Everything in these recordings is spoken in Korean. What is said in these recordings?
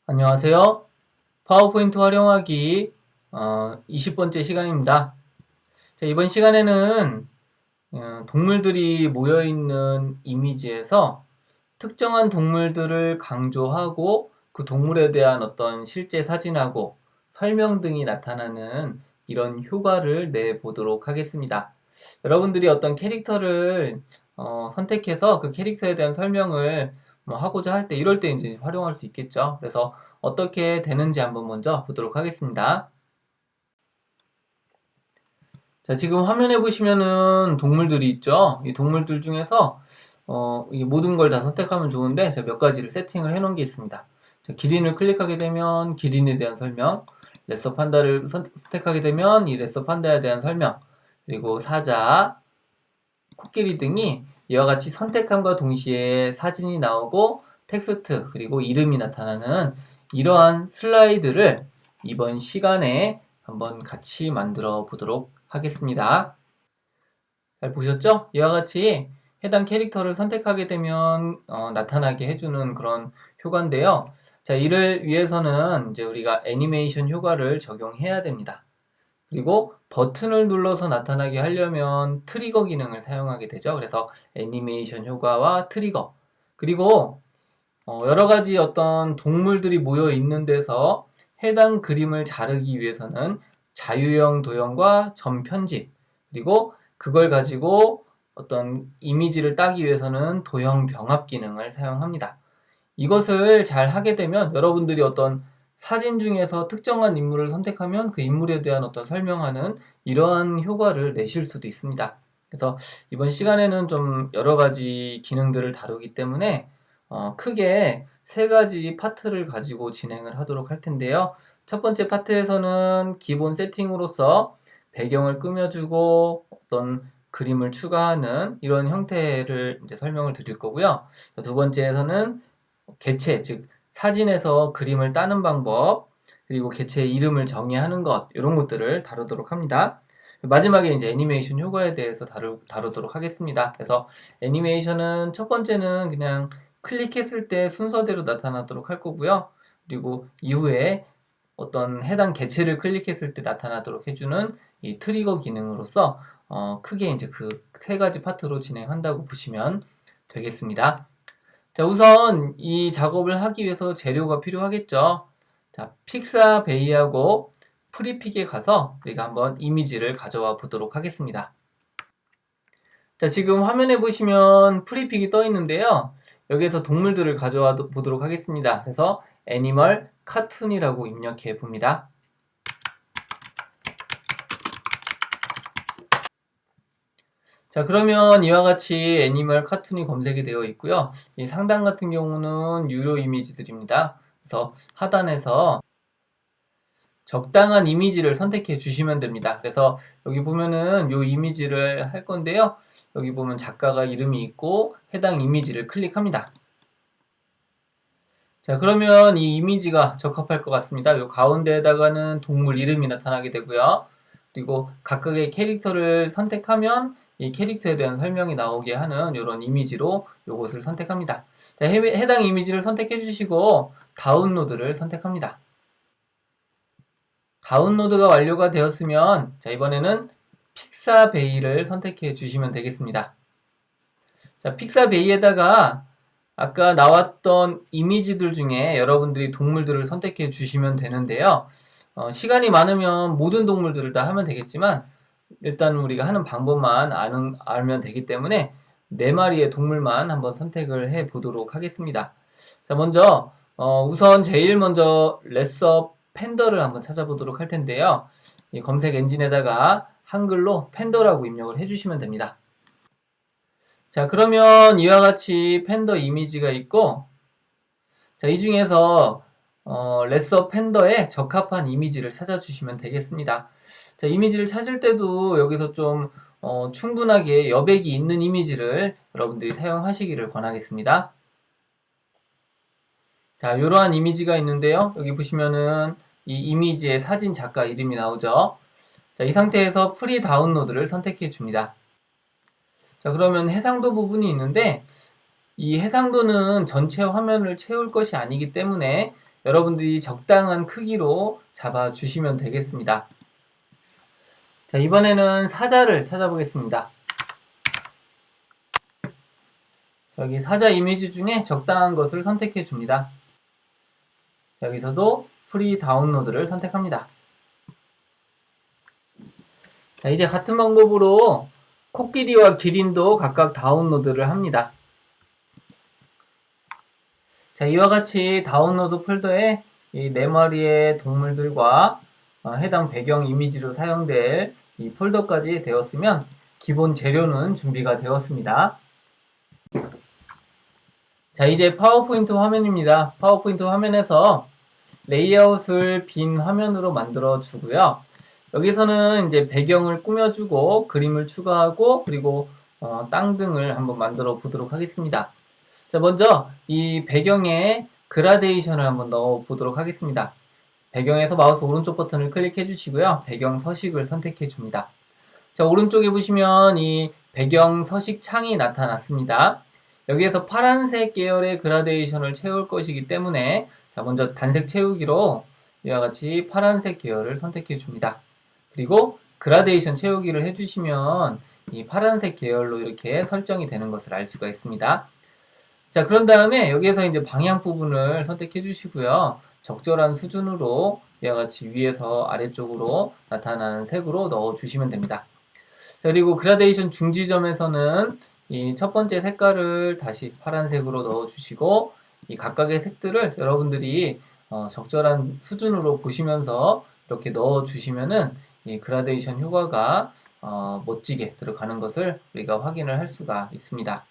안녕하세요. 파워포인트 활용하기 20번째 시간입니다. 자, 이번 시간에는 동물들이 모여있는 이미지에서 특정한 동물들을 강조하고 그 동물에 대한 어떤 실제 사진하고 설명 등이 나타나는 이런 효과를 내보도록 하겠습니다. 여러분들이 어떤 캐릭터를 선택해서 그 캐릭터에 대한 설명을 뭐 하고자 할 때 이럴 때 이제 활용할 수 있겠죠. 그래서 어떻게 되는지 한번 먼저 보도록 하겠습니다. 자, 지금 화면에 보시면은 동물들이 있죠. 이 동물들 중에서 이 모든 걸 다 선택하면 좋은데 제가 몇 가지를 세팅을 해 놓은 게 있습니다. 자, 기린을 클릭하게 되면 기린에 대한 설명, 레서 판다를 선택하게 되면 이 레서 판다에 대한 설명, 그리고 사자, 코끼리 등이 이와 같이 선택함과 동시에 사진이 나오고 텍스트 그리고 이름이 나타나는 이러한 슬라이드를 이번 시간에 한번 같이 만들어 보도록 하겠습니다. 잘 보셨죠? 이와 같이 해당 캐릭터를 선택하게 되면 나타나게 해주는 그런 효과인데요. 자, 이를 위해서는 이제 우리가 애니메이션 효과를 적용해야 됩니다. 그리고 버튼을 눌러서 나타나게 하려면 트리거 기능을 사용하게 되죠. 그래서 애니메이션 효과와 트리거. 그리고 여러 가지 어떤 동물들이 모여 있는 데서 해당 그림을 자르기 위해서는 자유형 도형과 점 편집, 그리고 그걸 가지고 어떤 이미지를 따기 위해서는 도형 병합 기능을 사용합니다. 이것을 잘 하게 되면 여러분들이 어떤 사진 중에서 특정한 인물을 선택하면 그 인물에 대한 어떤 설명하는 이러한 효과를 내실 수도 있습니다. 그래서 이번 시간에는 좀 여러 가지 기능들을 다루기 때문에 크게 세 가지 파트를 가지고 진행을 하도록 할 텐데요. 첫 번째 파트에서는 기본 세팅으로서 배경을 꾸며주고 어떤 그림을 추가하는 이런 형태를 이제 설명을 드릴 거고요. 두 번째에서는 개체, 즉 사진에서 그림을 따는 방법, 그리고 개체의 이름을 정의하는 것, 이런 것들을 다루도록 합니다. 마지막에 이제 애니메이션 효과에 대해서 다루도록 하겠습니다. 그래서 애니메이션은 첫 번째는 그냥 클릭했을 때 순서대로 나타나도록 할 거고요. 그리고 이후에 어떤 해당 개체를 클릭했을 때 나타나도록 해주는 이 트리거 기능으로서 크게 이제 그 세 가지 파트로 진행한다고 보시면 되겠습니다. 자, 우선 이 작업을 하기 위해서 재료가 필요하겠죠. 자, 픽사베이하고 프리픽에 가서 우리가 한번 이미지를 가져와 보도록 하겠습니다. 자, 지금 화면에 보시면 프리픽이 떠 있는데요. 여기에서 동물들을 가져와 보도록 하겠습니다. 그래서 애니멀 카툰이라고 입력해 봅니다. 자, 그러면 이와 같이 애니멀 카툰이 검색이 되어 있고요. 이 상단 같은 경우는 유료 이미지들입니다. 그래서 하단에서 적당한 이미지를 선택해 주시면 됩니다. 그래서 여기 보면은 이 이미지를 할 건데요. 여기 보면 작가가 이름이 있고 해당 이미지를 클릭합니다. 자, 그러면 이 이미지가 적합할 것 같습니다. 요 가운데에다가는 동물 이름이 나타나게 되고요. 그리고 각각의 캐릭터를 선택하면 이 캐릭터에 대한 설명이 나오게 하는 이런 이미지로 요것을 선택합니다. 자, 해당 이미지를 선택해 주시고 다운로드를 선택합니다. 다운로드가 완료가 되었으면 자, 이번에는 픽사베이를 선택해 주시면 되겠습니다. 자, 픽사베이에다가 아까 나왔던 이미지들 중에 여러분들이 동물들을 선택해 주시면 되는데요. 시간이 많으면 모든 동물들을 다 하면 되겠지만 일단 우리가 하는 방법만 알면 되기 때문에 4마리의 동물만 한번 선택을 해 보도록 하겠습니다. 자, 먼저 우선 제일 먼저 레서 팬더를 한번 찾아보도록 할 텐데요. 이 검색 엔진에다가 한글로 팬더라고 입력을 해주시면 됩니다. 자, 그러면 이와 같이 팬더 이미지가 있고, 자, 이 중에서 레서 팬더에 적합한 이미지를 찾아주시면 되겠습니다. 자, 이미지를 찾을 때도 여기서 좀 충분하게 여백이 있는 이미지를 여러분들이 사용하시기를 권하겠습니다. 자, 이러한 이미지가 있는데요. 여기 보시면은 이 이미지의 사진 작가 이름이 나오죠. 자, 이 상태에서 프리 다운로드를 선택해 줍니다. 자, 그러면 해상도 부분이 있는데 이 해상도는 전체 화면을 채울 것이 아니기 때문에 여러분들이 적당한 크기로 잡아주시면 되겠습니다. 자, 이번에는 사자를 찾아보겠습니다. 여기 사자 이미지 중에 적당한 것을 선택해 줍니다. 여기서도 프리 다운로드를 선택합니다. 자, 이제 같은 방법으로 코끼리와 기린도 각각 다운로드를 합니다. 자, 이와 같이 다운로드 폴더에 이 4마리의 동물들과 해당 배경 이미지로 사용될 이 폴더까지 되었으면 기본 재료는 준비가 되었습니다. 자, 이제 파워포인트 화면입니다. 파워포인트 화면에서 레이아웃을 빈 화면으로 만들어 주고요. 여기서는 이제 배경을 꾸며주고 그림을 추가하고 그리고 땅 등을 한번 만들어 보도록 하겠습니다. 자, 먼저 이 배경에 그라데이션을 한번 넣어 보도록 하겠습니다. 배경에서 마우스 오른쪽 버튼을 클릭해 주시고요. 배경 서식을 선택해 줍니다. 자, 오른쪽에 보시면 이 배경 서식 창이 나타났습니다. 여기에서 파란색 계열의 그라데이션을 채울 것이기 때문에 자, 먼저 단색 채우기로 이와 같이 파란색 계열을 선택해 줍니다. 그리고 그라데이션 채우기를 해주시면 이 파란색 계열로 이렇게 설정이 되는 것을 알 수가 있습니다. 자, 그런 다음에 여기에서 이제 방향 부분을 선택해 주시고요. 적절한 수준으로 이와 같이 위에서 아래쪽으로 나타나는 색으로 넣어 주시면 됩니다. 자, 그리고 그라데이션 중지점에서는 이 첫 번째 색깔을 다시 파란색으로 넣어 주시고 이 각각의 색들을 여러분들이 적절한 수준으로 보시면서 이렇게 넣어 주시면은 이 그라데이션 효과가 멋지게 들어가는 것을 우리가 확인을 할 수가 있습니다.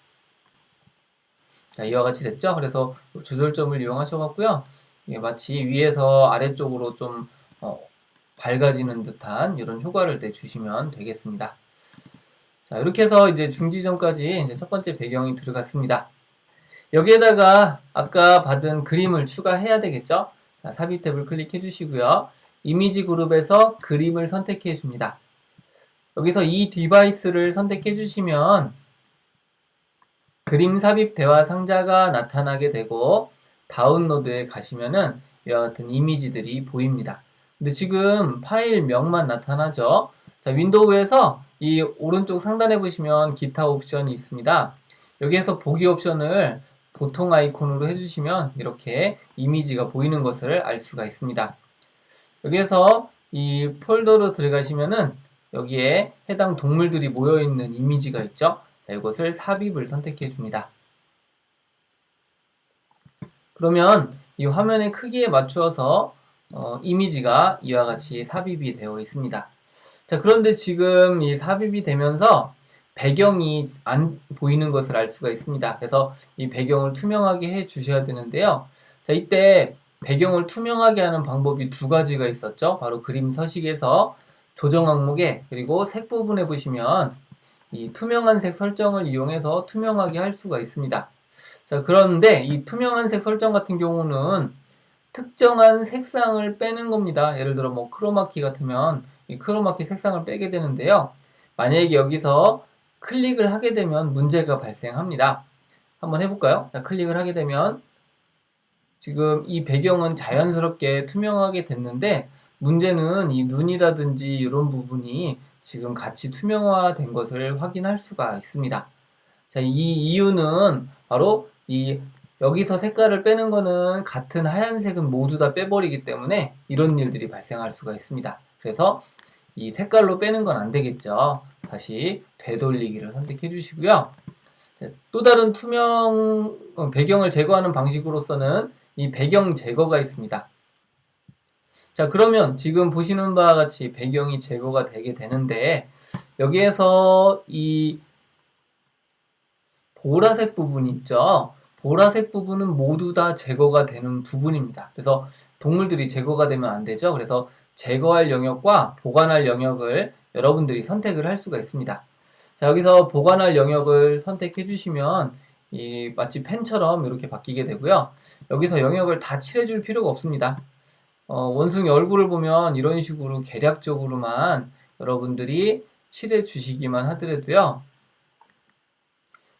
자, 이와 같이 됐죠? 그래서 조절점을 이용하셔갖고요. 마치 위에서 아래쪽으로 좀 밝아지는 듯한 이런 효과를 내주시면 되겠습니다. 자, 이렇게 해서 이제 중지점까지 이제 첫 번째 배경이 들어갔습니다. 여기에다가 아까 받은 그림을 추가해야 되겠죠? 자, 삽입 탭을 클릭해 주시고요. 이미지 그룹에서 그림을 선택해 줍니다. 여기서 이 디바이스를 선택해 주시면 그림 삽입 대화 상자가 나타나게 되고 다운로드에 가시면은 이와 같은 이미지들이 보입니다. 근데 지금 파일명만 나타나죠. 자, 윈도우에서 이 오른쪽 상단에 보시면 기타 옵션이 있습니다. 여기에서 보기 옵션을 보통 아이콘으로 해주시면 이렇게 이미지가 보이는 것을 알 수가 있습니다. 여기에서 이 폴더로 들어가시면은 여기에 해당 동물들이 모여있는 이미지가 있죠. 자, 이것을 삽입을 선택해 줍니다. 그러면 이 화면의 크기에 맞추어서 이미지가 이와 같이 삽입이 되어 있습니다. 자, 그런데 지금 이 삽입이 되면서 배경이 안 보이는 것을 알 수가 있습니다. 그래서 이 배경을 투명하게 해 주셔야 되는데요. 자, 이때 배경을 투명하게 하는 방법이 두 가지가 있었죠. 바로 그림 서식에서 조정 항목에 그리고 색 부분에 보시면 이 투명한 색 설정을 이용해서 투명하게 할 수가 있습니다. 자, 그런데 이 투명한 색 설정 같은 경우는 특정한 색상을 빼는 겁니다. 예를 들어 뭐 크로마키 같으면 이 크로마키 색상을 빼게 되는데요. 만약에 여기서 클릭을 하게 되면 문제가 발생합니다. 한번 해볼까요? 자, 클릭을 하게 되면 지금 이 배경은 자연스럽게 투명하게 됐는데 문제는 이 눈이라든지 이런 부분이 지금 같이 투명화된 것을 확인할 수가 있습니다. 자, 이 이유는 바로 이 여기서 색깔을 빼는 거는 같은 하얀색은 모두 다 빼버리기 때문에 이런 일들이 발생할 수가 있습니다. 그래서 이 색깔로 빼는 건 안 되겠죠. 다시 되돌리기를 선택해 주시고요. 또 다른 투명 배경을 제거하는 방식으로서는 이 배경 제거가 있습니다. 자, 그러면 지금 보시는 바와 같이 배경이 제거가 되게 되는데 여기에서 이 보라색 부분이 있죠. 보라색 부분은 모두 다 제거가 되는 부분입니다. 그래서 동물들이 제거가 되면 안 되죠. 그래서 제거할 영역과 보관할 영역을 여러분들이 선택을 할 수가 있습니다. 자, 여기서 보관할 영역을 선택해 주시면 이 마치 펜처럼 이렇게 바뀌게 되고요. 여기서 영역을 다 칠해줄 필요가 없습니다. 원숭이 얼굴을 보면 이런 식으로 계략적으로만 여러분들이 칠해 주시기만 하더라도요.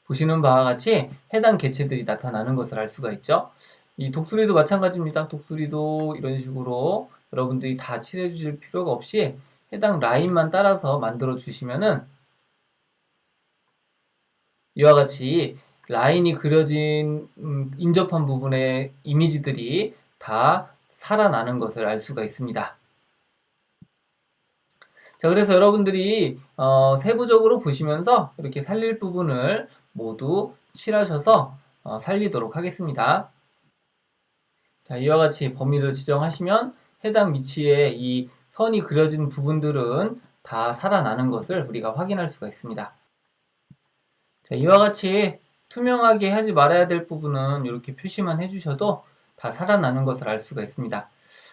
보시는 바와 같이 해당 개체들이 나타나는 것을 알 수가 있죠. 이 독수리도 마찬가지입니다. 독수리도 이런 식으로 여러분들이 다 칠해 주실 필요가 없이 해당 라인만 따라서 만들어 주시면은 이와 같이 라인이 그려진 인접한 부분의 이미지들이 다 살아나는 것을 알 수가 있습니다. 자, 그래서 여러분들이 세부적으로 보시면서 이렇게 살릴 부분을 모두 칠하셔서 살리도록 하겠습니다. 자, 이와 같이 범위를 지정하시면 해당 위치에 이 선이 그려진 부분들은 다 살아나는 것을 우리가 확인할 수가 있습니다. 자, 이와 같이 투명하게 하지 말아야 될 부분은 이렇게 표시만 해주셔도 다 살아나는 것을 알 수가 있습니다.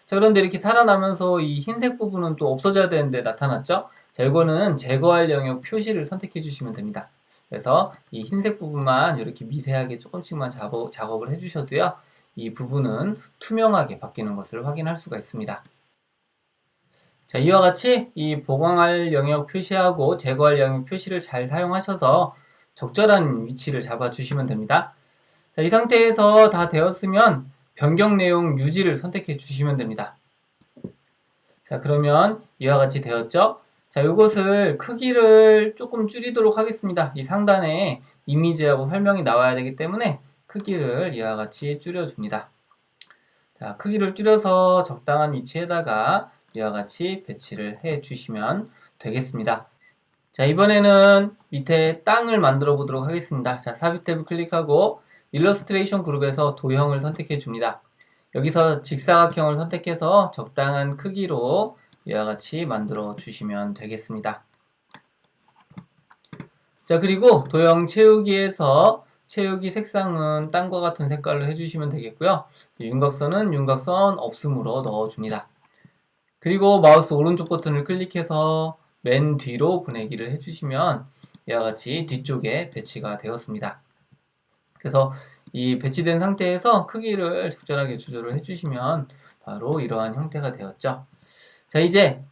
자, 그런데 이렇게 살아나면서 이 흰색 부분은 또 없어져야 되는데 나타났죠? 자, 이거는 제거할 영역 표시를 선택해 주시면 됩니다. 그래서 이 흰색 부분만 이렇게 미세하게 조금씩만 작업을 해주셔도요, 이 부분은 투명하게 바뀌는 것을 확인할 수가 있습니다. 자, 이와 같이 이 보강할 영역 표시하고 제거할 영역 표시를 잘 사용하셔서 적절한 위치를 잡아주시면 됩니다. 자, 이 상태에서 다 되었으면 변경 내용 유지를 선택해 주시면 됩니다. 자, 그러면 이와 같이 되었죠? 자, 이것을 크기를 조금 줄이도록 하겠습니다. 이 상단에 이미지하고 설명이 나와야 되기 때문에 크기를 이와 같이 줄여줍니다. 자, 크기를 줄여서 적당한 위치에다가 이와 같이 배치를 해 주시면 되겠습니다. 자, 이번에는 밑에 땅을 만들어 보도록 하겠습니다. 자, 삽입 탭을 클릭하고 일러스트레이션 그룹에서 도형을 선택해 줍니다. 여기서 직사각형을 선택해서 적당한 크기로 이와 같이 만들어 주시면 되겠습니다. 자, 그리고 도형 채우기에서 채우기 색상은 땅과 같은 색깔로 해주시면 되겠고요. 윤곽선은 윤곽선 없음으로 넣어줍니다. 그리고 마우스 오른쪽 버튼을 클릭해서 맨 뒤로 보내기를 해주시면 이와 같이 뒤쪽에 배치가 되었습니다. 그래서 이 배치된 상태에서 크기를 적절하게 조절을 해주시면 바로 이러한 형태가 되었죠. 자, 이제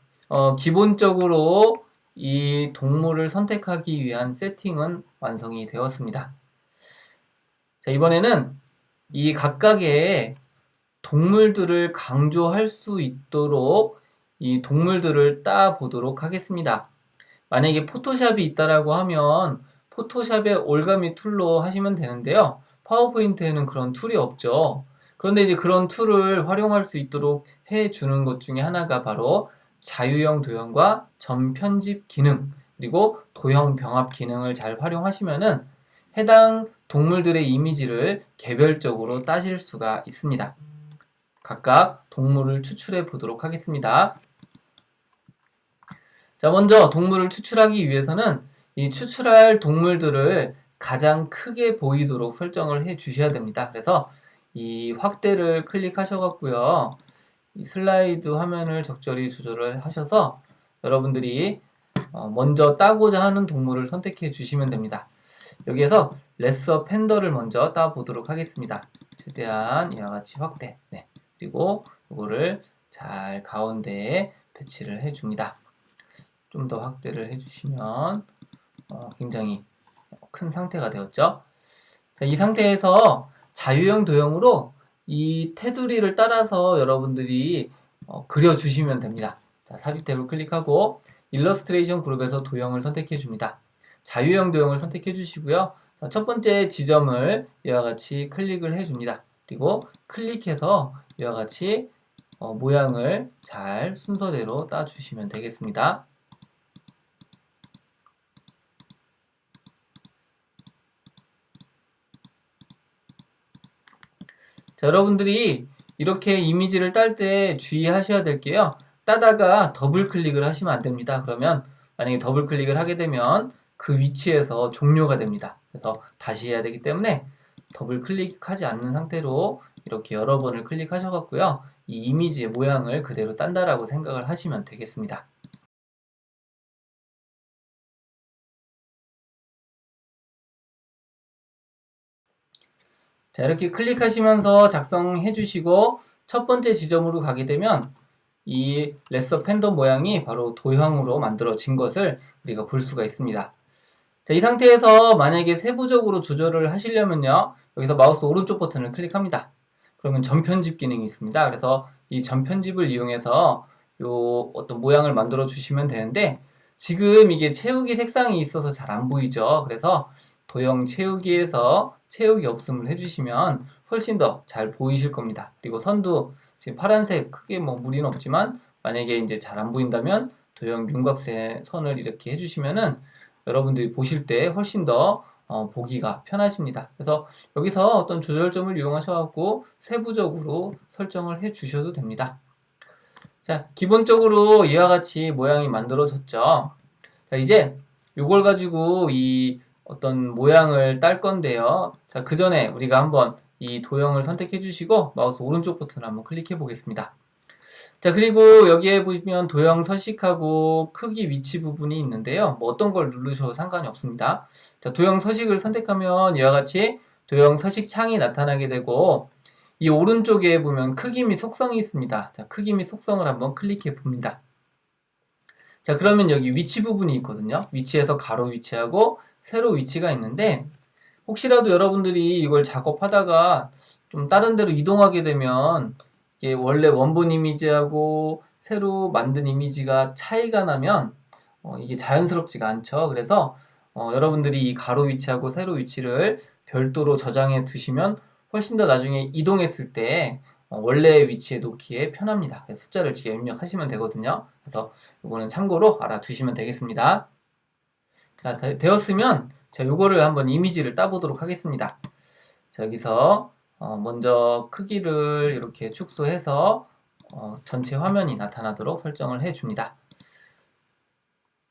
기본적으로 이 동물을 선택하기 위한 세팅은 완성이 되었습니다. 자, 이번에는 이 각각의 동물들을 강조할 수 있도록 이 동물들을 따 보도록 하겠습니다. 만약에 포토샵이 있다라고 하면 포토샵의 올가미 툴로 하시면 되는데요. 파워포인트에는 그런 툴이 없죠. 그런데 이제 그런 툴을 활용할 수 있도록 해주는 것 중에 하나가 바로 자유형 도형과 점 편집 기능, 그리고 도형 병합 기능을 잘 활용하시면은 해당 동물들의 이미지를 개별적으로 따실 수가 있습니다. 각각 동물을 추출해 보도록 하겠습니다. 자, 먼저 동물을 추출하기 위해서는 이 추출할 동물들을 가장 크게 보이도록 설정을 해 주셔야 됩니다. 그래서 이 확대를 클릭하셔갖고요, 이 슬라이드 화면을 적절히 조절을 하셔서 여러분들이 먼저 따고자 하는 동물을 선택해 주시면 됩니다. 여기에서 레서 펜더를 먼저 따 보도록 하겠습니다. 최대한 이와 같이 확대. 네. 그리고 이거를 잘 가운데에 배치를 해줍니다. 좀 더 확대를 해주시면 굉장히 큰 상태가 되었죠. 자, 이 상태에서 자유형 도형으로 이 테두리를 따라서 여러분들이 그려주시면 됩니다. 자, 삽입 탭을 클릭하고 일러스트레이션 그룹에서 도형을 선택해 줍니다. 자유형 도형을 선택해 주시고요. 자, 첫 번째 지점을 이와 같이 클릭을 해 줍니다. 그리고 클릭해서 이와 같이 모양을 잘 순서대로 따주시면 되겠습니다. 자, 여러분들이 이렇게 이미지를 딸 때 주의하셔야 될 게요. 따다가 더블 클릭을 하시면 안 됩니다. 그러면 만약에 더블 클릭을 하게 되면 그 위치에서 종료가 됩니다. 그래서 다시 해야 되기 때문에 더블 클릭하지 않는 상태로 이렇게 여러 번을 클릭하셔갖고요, 이 이미지의 모양을 그대로 딴다라고 생각을 하시면 되겠습니다. 자, 이렇게 클릭하시면서 작성해 주시고 첫 번째 지점으로 가게 되면 이 레서 팬덤 모양이 바로 도형으로 만들어진 것을 우리가 볼 수가 있습니다. 자, 이 상태에서 만약에 세부적으로 조절을 하시려면요, 여기서 마우스 오른쪽 버튼을 클릭합니다. 그러면 전편집 기능이 있습니다. 그래서 이 전편집을 이용해서 요 어떤 모양을 만들어 주시면 되는데, 지금 이게 채우기 색상이 있어서 잘 안 보이죠. 그래서 도형 채우기에서 채우기 없음을 해주시면 훨씬 더 잘 보이실 겁니다. 그리고 선도 지금 파란색 크게 뭐 무리는 없지만, 만약에 이제 잘 안 보인다면 도형 윤곽線선을 이렇게 해주시면은 여러분들이 보실 때 훨씬 더 보기가 편하십니다. 그래서 여기서 어떤 조절점을 이용하셔갖고 세부적으로 설정을 해 주셔도 됩니다. 자, 기본적으로 이와 같이 모양이 만들어졌죠. 자, 이제 이걸 가지고 이 어떤 모양을 딸 건데요. 자, 그 전에 우리가 한번 이 도형을 선택해 주시고 마우스 오른쪽 버튼을 한번 클릭해 보겠습니다. 자, 그리고 여기에 보시면 도형 서식하고 크기 위치 부분이 있는데요. 뭐 어떤 걸 누르셔도 상관이 없습니다. 자, 도형 서식을 선택하면 이와 같이 도형 서식 창이 나타나게 되고, 이 오른쪽에 보면 크기 및 속성이 있습니다. 자, 크기 및 속성을 한번 클릭해 봅니다. 자, 그러면 여기 위치 부분이 있거든요. 위치에서 가로 위치하고 세로 위치가 있는데, 혹시라도 여러분들이 이걸 작업하다가 좀 다른 데로 이동하게 되면 이게 원래 원본 이미지하고 새로 만든 이미지가 차이가 나면 이게 자연스럽지가 않죠. 그래서 여러분들이 이 가로 위치하고 세로 위치를 별도로 저장해 두시면 훨씬 더 나중에 이동했을 때 원래 위치에 놓기에 편합니다. 숫자를 직접 입력하시면 되거든요. 그래서 이거는 참고로 알아두시면 되겠습니다. 자, 되었으면 자, 요거를 한번 이미지를 따보도록 하겠습니다. 자, 여기서 먼저 크기를 이렇게 축소해서 전체 화면이 나타나도록 설정을 해줍니다.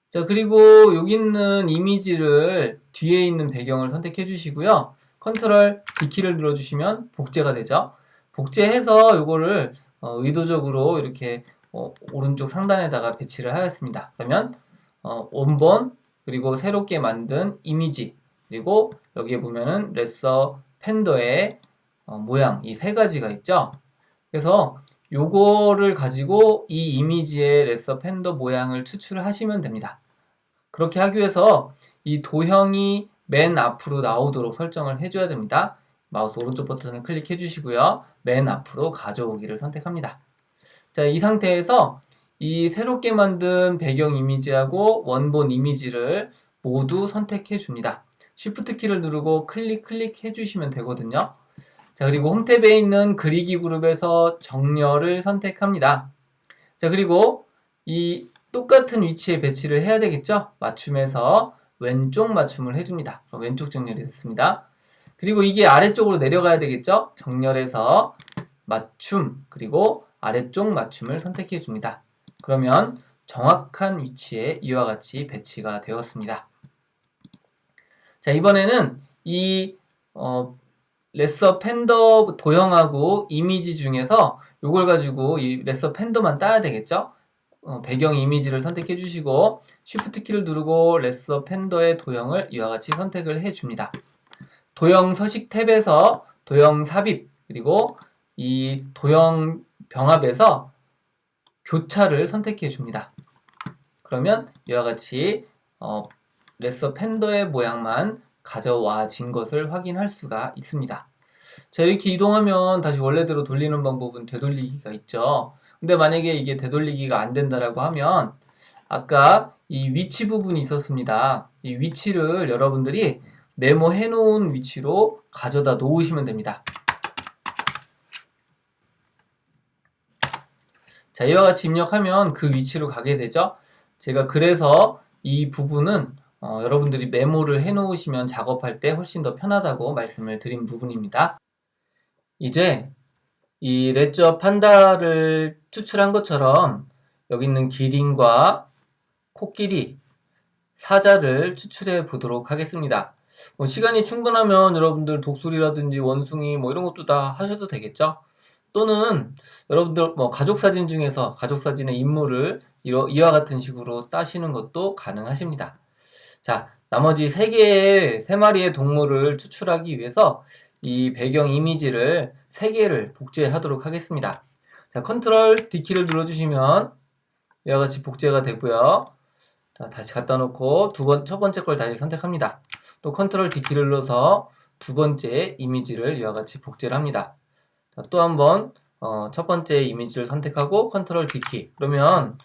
자, 그리고 여기 있는 이미지를 뒤에 있는 배경을 선택해 주시고요. 컨트롤 D키를 눌러주시면 복제가 되죠. 복제해서 요거를 의도적으로 이렇게 오른쪽 상단에다가 배치를 하였습니다. 그러면 원본 그리고 새롭게 만든 이미지, 그리고 여기에 보면은 레서 팬더의 모양, 이 세 가지가 있죠. 그래서 요거를 가지고 이 이미지의 레서 팬더 모양을 추출을 하시면 됩니다. 그렇게 하기 위해서 이 도형이 맨 앞으로 나오도록 설정을 해줘야 됩니다. 마우스 오른쪽 버튼을 클릭해 주시고요. 맨 앞으로 가져오기를 선택합니다. 자, 이 상태에서 이 새롭게 만든 배경 이미지하고 원본 이미지를 모두 선택해 줍니다. Shift 키를 누르고 클릭해 주시면 되거든요. 자, 그리고 홈탭에 있는 그리기 그룹에서 정렬을 선택합니다. 자, 그리고 이 똑같은 위치에 배치를 해야 되겠죠? 맞춤에서 왼쪽 맞춤을 해줍니다. 왼쪽 정렬이 됐습니다. 그리고 이게 아래쪽으로 내려가야 되겠죠? 정렬해서 맞춤, 그리고 아래쪽 맞춤을 선택해 줍니다. 그러면 정확한 위치에 이와 같이 배치가 되었습니다. 자, 이번에는 이 레서 팬더 도형하고 이미지 중에서 이걸 가지고 이 레서 팬더만 따야 되겠죠? 배경 이미지를 선택해 주시고 Shift 키를 누르고 레서 팬더의 도형을 이와 같이 선택을 해 줍니다. 도형 서식 탭에서 도형 삽입, 그리고 이 도형 병합에서 교차를 선택해 줍니다. 그러면 이와 같이 레서 팬더의 모양만 가져와진 것을 확인할 수가 있습니다. 자, 이렇게 이동하면 다시 원래대로 돌리는 방법은 되돌리기가 있죠. 근데 만약에 이게 되돌리기가 안 된다라고 하면 아까 이 위치 부분이 있었습니다. 이 위치를 여러분들이 메모해 놓은 위치로 가져다 놓으시면 됩니다. 자, 이와 같이 입력하면 그 위치로 가게 되죠. 제가 그래서 이 부분은 여러분들이 메모를 해 놓으시면 작업할 때 훨씬 더 편하다고 말씀을 드린 부분입니다. 이제 이 레저 판다를 추출한 것처럼 여기 있는 기린과 코끼리, 사자를 추출해 보도록 하겠습니다. 시간이 충분하면 여러분들 독수리라든지 원숭이 이런 것도 다 하셔도 되겠죠. 또는 여러분들 가족사진 중에서 가족사진의 인물을 이와 같은 식으로 따시는 것도 가능하십니다. 자, 나머지 3마리의 동물을 추출하기 위해서 이 배경 이미지를 3개를 복제하도록 하겠습니다. 자, 컨트롤 D키를 눌러주시면 이와 같이 복제가 되고요. 자, 다시 갖다 놓고 첫 번째 걸 다시 선택합니다. 또 컨트롤 D키를 눌러서 두 번째 이미지를 이와 같이 복제를 합니다. 또 한번 첫 번째 이미지를 선택하고 컨트롤 D키. 그러면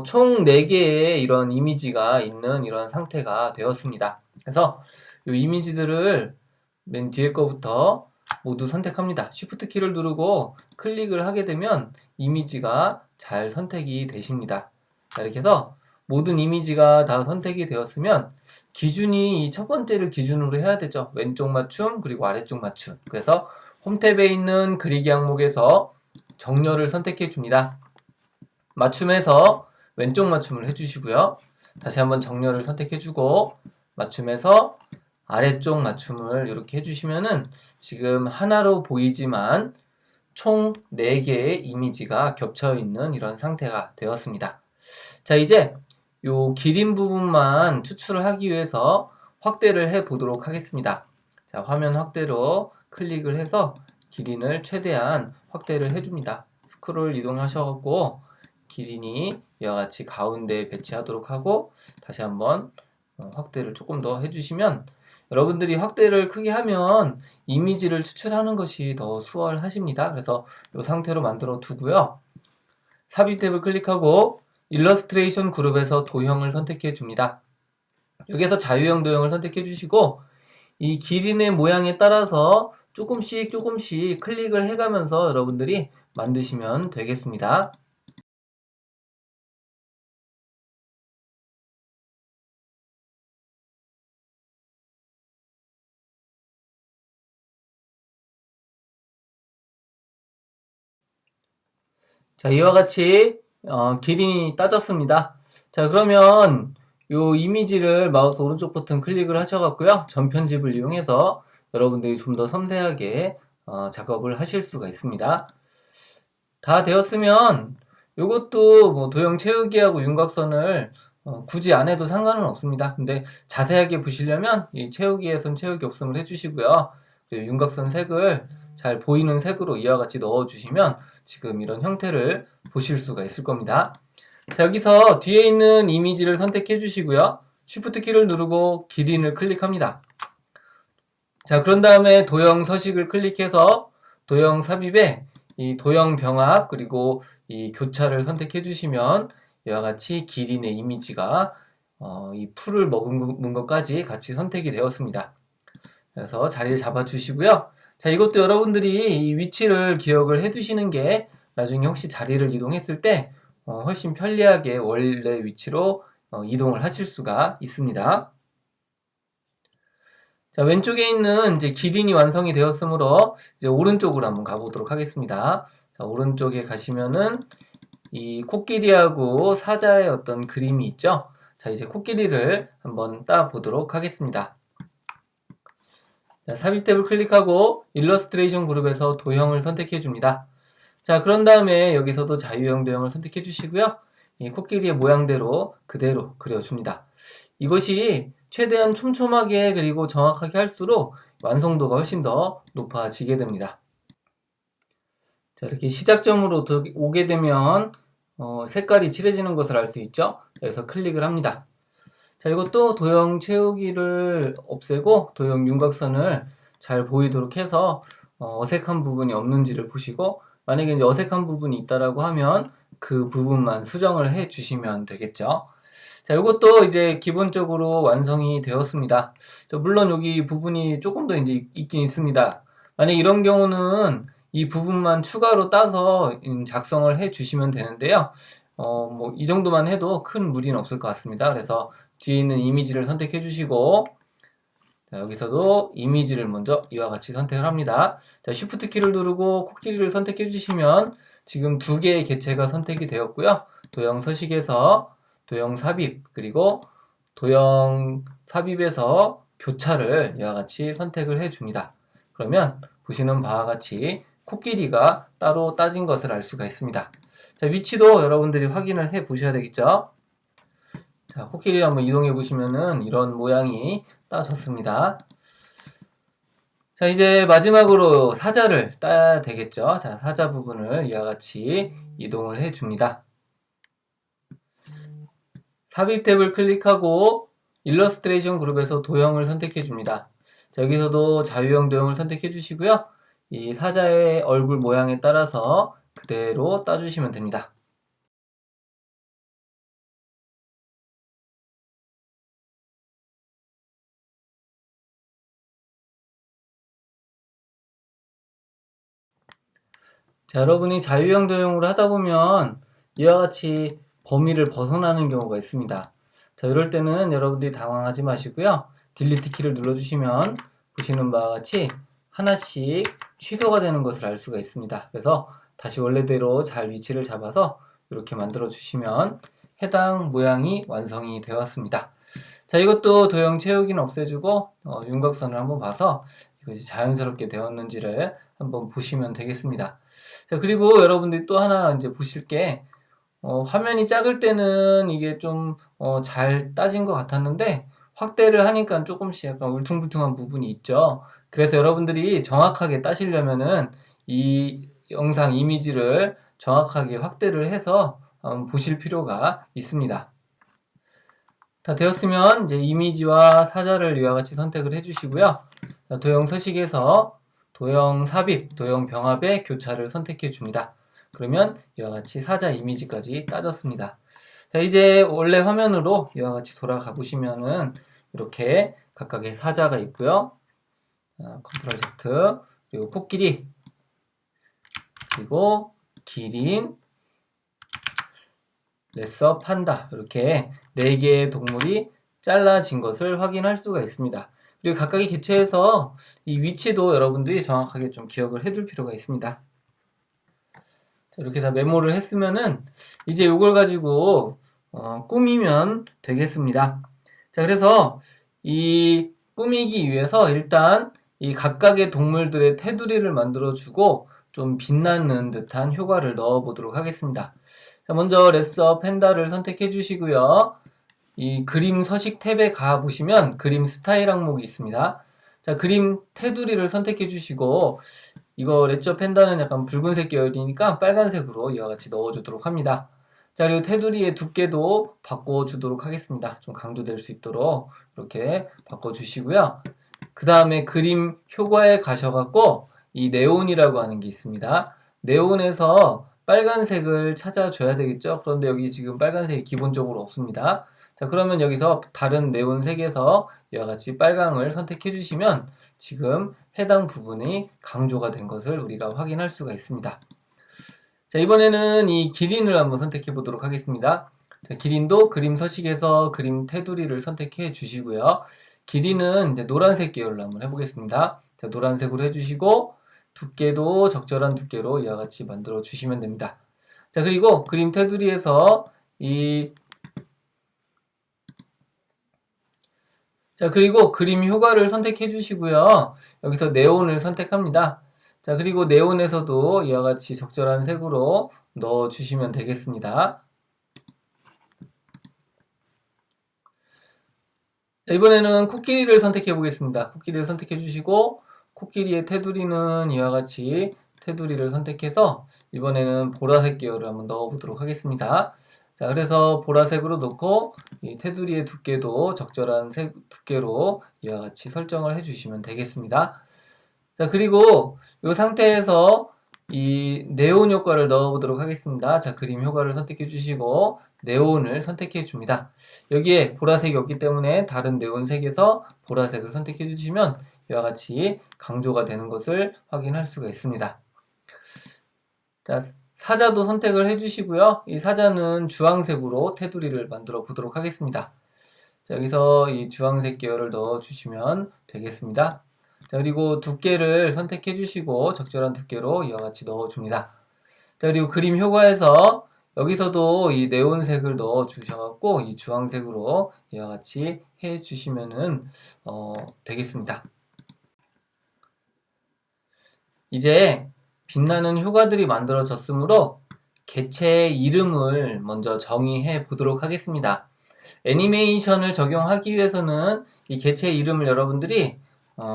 총 4개의 이런 이미지가 있는 이런 상태가 되었습니다. 그래서 이 이미지들을 맨 뒤에 거부터 모두 선택합니다. Shift 키를 누르고 클릭을 하게 되면 이미지가 잘 선택이 되십니다. 자, 이렇게 해서 모든 이미지가 다 선택이 되었으면 기준이 이 첫 번째를 기준으로 해야 되죠. 왼쪽 맞춤 그리고 아래쪽 맞춤. 그래서 홈 탭에 있는 그리기 항목에서 정렬을 선택해 줍니다. 맞춤에서 왼쪽 맞춤을 해주시고요. 다시 한번 정렬을 선택해주고 맞춤에서 아래쪽 맞춤을 이렇게 해주시면은 지금 하나로 보이지만 총 4개의 이미지가 겹쳐있는 이런 상태가 되었습니다. 자, 이제 요 기린 부분만 추출을 하기 위해서 확대를 해 보도록 하겠습니다. 자, 화면 확대로 클릭을 해서 기린을 최대한 확대를 해줍니다. 스크롤 이동하셔갖고 기린이 이와 같이 가운데에 배치하도록 하고 다시 한번 확대를 조금 더 해주시면 여러분들이 확대를 크게 하면 이미지를 추출하는 것이 더 수월하십니다. 그래서 이 상태로 만들어 두고요. 삽입 탭을 클릭하고 일러스트레이션 그룹에서 도형을 선택해 줍니다. 여기서 자유형 도형을 선택해 주시고 이 기린의 모양에 따라서 조금씩 클릭을 해가면서 여러분들이 만드시면 되겠습니다. 자, 이와 같이 기린이 따졌습니다. 자, 그러면 요 이미지를 마우스 오른쪽 버튼 클릭을 하셔갖고요. 전편집을 이용해서 여러분들이 좀 더 섬세하게 작업을 하실 수가 있습니다. 다 되었으면 요것도 뭐 도형 채우기하고 윤곽선을 굳이 안 해도 상관은 없습니다. 근데 자세하게 보시려면 이 채우기에선 채우기 없음을 해주시고요. 그리고 윤곽선 색을 잘 보이는 색으로 이와 같이 넣어주시면 지금 이런 형태를 보실 수가 있을 겁니다. 자, 여기서 뒤에 있는 이미지를 선택해 주시고요. Shift 키를 누르고 기린을 클릭합니다. 자, 그런 다음에 도형 서식을 클릭해서 도형 삽입에 이 도형 병합 그리고 이 교차를 선택해 주시면 이와 같이 기린의 이미지가 이 풀을 머금은 것까지 같이 선택이 되었습니다. 그래서 자리를 잡아 주시고요. 자, 이것도 여러분들이 이 위치를 기억을 해 두시는 게 나중에 혹시 자리를 이동했을 때 훨씬 편리하게 원래 위치로 이동을 하실 수가 있습니다. 자, 왼쪽에 있는 이제 기린이 완성이 되었으므로 이제 오른쪽으로 한번 가보도록 하겠습니다. 자, 오른쪽에 가시면은 이 코끼리하고 사자의 어떤 그림이 있죠? 자, 이제 코끼리를 한번 따 보도록 하겠습니다. 자, 삽입 탭을 클릭하고 일러스트레이션 그룹에서 도형을 선택해 줍니다. 자, 그런 다음에 여기서도 자유형 도형을 선택해 주시고요. 이 코끼리의 모양대로 그대로 그려줍니다. 이것이 최대한 촘촘하게 그리고 정확하게 할수록 완성도가 훨씬 더 높아지게 됩니다. 자, 이렇게 시작점으로 오게 되면 색깔이 칠해지는 것을 알 수 있죠. 그래서 클릭을 합니다. 자, 이것도 도형 채우기를 없애고 도형 윤곽선을 잘 보이도록 해서 어색한 부분이 없는지를 보시고 만약에 이제 어색한 부분이 있다라고 하면 그 부분만 수정을 해 주시면 되겠죠. 자, 이것도 이제 기본적으로 완성이 되었습니다. 물론 여기 부분이 조금 더 이제 있긴 있습니다. 만약 이런 경우는 이 부분만 추가로 따서 작성을 해 주시면 되는데요. 뭐 이 정도만 해도 큰 무리는 없을 것 같습니다. 그래서 뒤에 있는 이미지를 선택해 주시고 자, 여기서도 이미지를 먼저 이와 같이 선택을 합니다. 자, Shift 키를 누르고 코끼리를 선택해 주시면 지금 2개의 개체가 선택이 되었고요. 도형 서식에서 도형 삽입 그리고 도형 삽입에서 교차를 이와 같이 선택을 해 줍니다. 그러면 보시는 바와 같이 코끼리가 따로 따진 것을 알 수가 있습니다. 자, 위치도 여러분들이 확인을 해 보셔야 되겠죠. 자, 코끼리를 한번 이동해 보시면은 이런 모양이 따졌습니다. 자, 이제 마지막으로 사자를 따야 되겠죠. 자, 사자 부분을 이와 같이 이동을 해 줍니다. 삽입 탭을 클릭하고 일러스트레이션 그룹에서 도형을 선택해 줍니다. 자, 여기서도 자유형 도형을 선택해 주시고요. 이 사자의 얼굴 모양에 따라서 그대로 따주시면 됩니다. 자, 여러분이 자유형 도형으로 하다 보면 이와 같이 범위를 벗어나는 경우가 있습니다. 자, 이럴 때는 여러분들이 당황하지 마시고요. 딜리트 키를 눌러주시면 보시는 바와 같이 하나씩 취소가 되는 것을 알 수가 있습니다. 그래서 다시 원래대로 잘 위치를 잡아서 이렇게 만들어 주시면 해당 모양이 완성이 되었습니다. 자, 이것도 도형 채우기는 없애주고 윤곽선을 한번 봐서 이것이 자연스럽게 되었는지를 한번 보시면 되겠습니다. 자, 그리고 여러분들이 또 하나 이제 보실 게 화면이 작을 때는 이게 좀 잘 따진 것 같았는데 확대를 하니까 조금씩 약간 울퉁불퉁한 부분이 있죠. 그래서 여러분들이 정확하게 따시려면은 이 영상 이미지를 정확하게 확대를 해서 보실 필요가 있습니다. 다 되었으면 이제 이미지와 사자를 이와 같이 선택을 해주시고요. 도형 서식에서 도형 삽입, 도형 병합의 교차를 선택해 줍니다. 그러면 이와 같이 사자 이미지까지 따졌습니다. 자, 이제 원래 화면으로 이와 같이 돌아가 보시면은 이렇게 각각의 사자가 있고요. 컨트롤 Z, 그리고 코끼리, 그리고 기린, 레서 판다, 이렇게 4개의 동물이 잘라진 것을 확인할 수가 있습니다. 그리고 각각의 개체에서 이 위치도 여러분들이 정확하게 좀 기억을 해둘 필요가 있습니다. 자, 이렇게 다 메모를 했으면은 이제 이걸 가지고 꾸미면 되겠습니다. 자, 그래서 이 꾸미기 위해서 일단 이 각각의 동물들의 테두리를 만들어주고 좀 빛나는 듯한 효과를 넣어 보도록 하겠습니다. 자, 먼저 레서 펜다를 선택해 주시고요. 이 그림 서식 탭에 가 보시면 그림 스타일 항목이 있습니다. 자, 그림 테두리를 선택해 주시고 이거 레저 펜다는 약간 붉은색 계열이니까 빨간색으로 이와 같이 넣어주도록 합니다. 자, 그리고 테두리의 두께도 바꿔주도록 하겠습니다. 좀 강조될 수 있도록 이렇게 바꿔주시고요. 그 다음에 그림 효과에 가셔갖고 이 네온이라고 하는 게 있습니다. 네온에서 빨간색을 찾아줘야 되겠죠. 그런데 여기 지금 빨간색이 기본적으로 없습니다. 자, 그러면 여기서 다른 네온색에서 이와 같이 빨강을 선택해 주시면 지금 해당 부분이 강조가 된 것을 우리가 확인할 수가 있습니다. 자, 이번에는 이 기린을 한번 선택해 보도록 하겠습니다. 자, 기린도 그림 서식에서 그림 테두리를 선택해 주시고요. 기린은 이제 노란색 계열로 한번 해보겠습니다. 자, 노란색으로 해주시고 두께도 적절한 두께로 이와 같이 만들어 주시면 됩니다. 자, 그리고 그림 테두리에서 자, 그리고 그림 효과를 선택해 주시고요. 여기서 네온을 선택합니다. 자, 그리고 네온에서도 이와 같이 적절한 색으로 넣어 주시면 되겠습니다. 자, 이번에는 코끼리를 선택해 보겠습니다. 코끼리를 선택해 주시고 코끼리의 테두리는 이와 같이 테두리를 선택해서 이번에는 보라색 계열을 한번 넣어 보도록 하겠습니다. 자, 그래서 보라색으로 넣고 이 테두리의 두께도 적절한 두께로 이와 같이 설정을 해주시면 되겠습니다. 자, 그리고 이 상태에서 이 네온 효과를 넣어보도록 하겠습니다. 자, 그림 효과를 선택해 주시고 네온을 선택해 줍니다. 여기에 보라색이 없기 때문에 다른 네온색에서 보라색을 선택해 주시면 이와 같이 강조가 되는 것을 확인할 수가 있습니다. 자, 사자도 선택을 해주시고요. 이 사자는 주황색으로 테두리를 만들어 보도록 하겠습니다. 자, 여기서 이 주황색 계열을 넣어 주시면 되겠습니다. 자, 그리고 두께를 선택해 주시고 적절한 두께로 이와 같이 넣어 줍니다. 자, 그리고 그림 효과에서 여기서도 이 네온색을 넣어 주셔갖고 이 주황색으로 이와 같이 해 주시면은 되겠습니다. 이제 빛나는 효과들이 만들어졌으므로 개체의 이름을 먼저 정의해 보도록 하겠습니다. 애니메이션을 적용하기 위해서는 이 개체의 이름을 여러분들이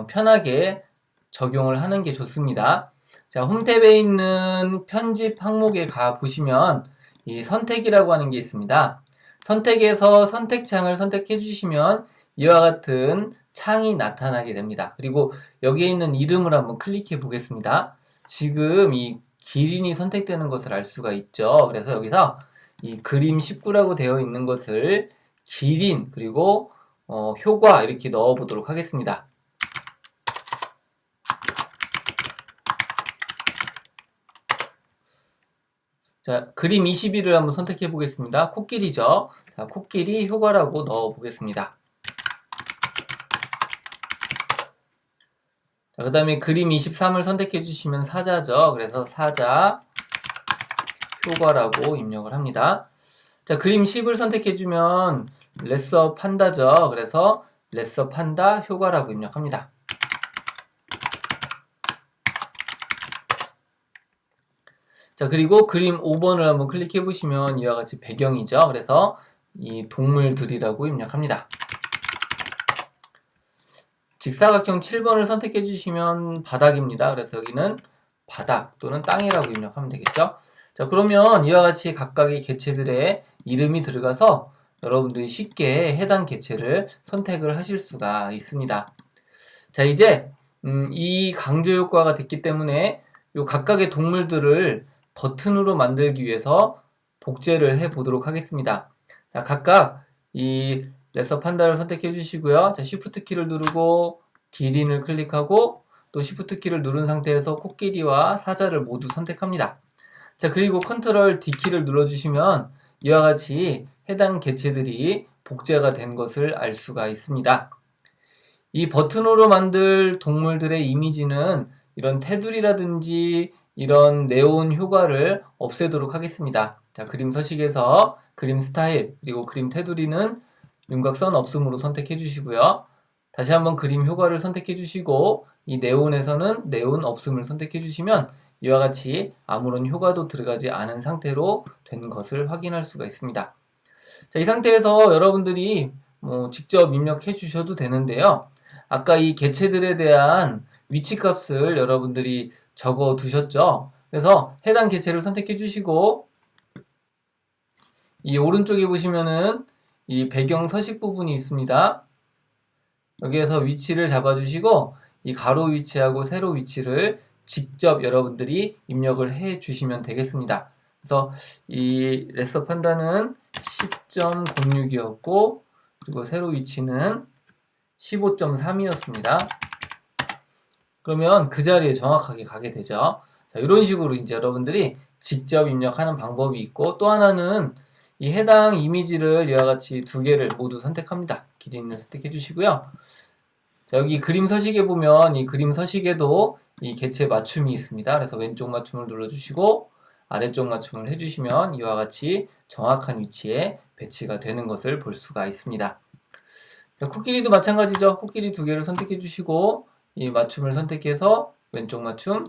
편하게 적용을 하는 게 좋습니다. 자, 홈탭에 있는 편집 항목에 가 보시면 이 선택이라고 하는 게 있습니다. 선택에서 선택창을 선택해 주시면 이와 같은 창이 나타나게 됩니다. 그리고 여기에 있는 이름을 한번 클릭해 보겠습니다. 지금 이 기린이 선택되는 것을 알 수가 있죠. 그래서 여기서 이 그림 19라고 되어 있는 것을 기린 그리고 효과 이렇게 넣어 보도록 하겠습니다. 자, 그림 21을 한번 선택해 보겠습니다. 코끼리죠. 자, 코끼리 효과라고 넣어 보겠습니다. 자, 그 다음에 그림 23을 선택해 주시면 사자죠. 그래서 사자 효과라고 입력을 합니다. 자, 그림 10을 선택해 주면 레서 판다죠. 그래서 레서 판다 효과라고 입력합니다. 자, 그리고 그림 5번을 한번 클릭해 보시면 이와 같이 배경이죠. 그래서 이 동물들이라고 입력합니다. 직사각형 7번을 선택해 주시면 바닥입니다. 그래서 여기는 바닥 또는 땅이라고 입력하면 되겠죠. 자, 그러면 이와 같이 각각의 개체들의 이름이 들어가서 여러분들이 쉽게 해당 개체를 선택을 하실 수가 있습니다. 자, 이제 이 강조 효과가 됐기 때문에 이 각각의 동물들을 버튼으로 만들기 위해서 복제를 해 보도록 하겠습니다. 자, 각각 이 레서 판다를 선택해 주시고요. 자, Shift 키를 누르고 기린을 클릭하고 또 Shift 키를 누른 상태에서 코끼리와 사자를 모두 선택합니다. 자, 그리고 Ctrl D 키를 눌러주시면 이와 같이 해당 개체들이 복제가 된 것을 알 수가 있습니다. 이 버튼으로 만들 동물들의 이미지는 이런 테두리라든지 이런 네온 효과를 없애도록 하겠습니다. 자, 그림 서식에서 그림 스타일 그리고 그림 테두리는 윤곽선 없음으로 선택해 주시고요. 다시 한번 그림 효과를 선택해 주시고 이 네온에서는 네온 없음을 선택해 주시면 이와 같이 아무런 효과도 들어가지 않은 상태로 된 것을 확인할 수가 있습니다. 자, 이 상태에서 여러분들이 직접 입력해 주셔도 되는데요. 아까 이 개체들에 대한 위치값을 여러분들이 적어 두셨죠. 그래서 해당 개체를 선택해 주시고 이 오른쪽에 보시면은 이 배경 서식 부분이 있습니다. 여기에서 위치를 잡아주시고 이 가로 위치하고 세로 위치를 직접 여러분들이 입력을 해 주시면 되겠습니다. 그래서 이 레서 판다는 10.06이었고 그리고 세로 위치는 15.3이었습니다. 그러면 그 자리에 정확하게 가게 되죠. 자, 이런 식으로 이제 여러분들이 직접 입력하는 방법이 있고 또 하나는 이 해당 이미지를 이와 같이 두 개를 모두 선택합니다. 기린을 선택해 주시고요. 자, 여기 그림 서식에 보면 이 그림 서식에도 이 개체 맞춤이 있습니다. 그래서 왼쪽 맞춤을 눌러주시고 아래쪽 맞춤을 해주시면 이와 같이 정확한 위치에 배치가 되는 것을 볼 수가 있습니다. 자, 코끼리도 마찬가지죠. 코끼리 두 개를 선택해 주시고 이 맞춤을 선택해서 왼쪽 맞춤,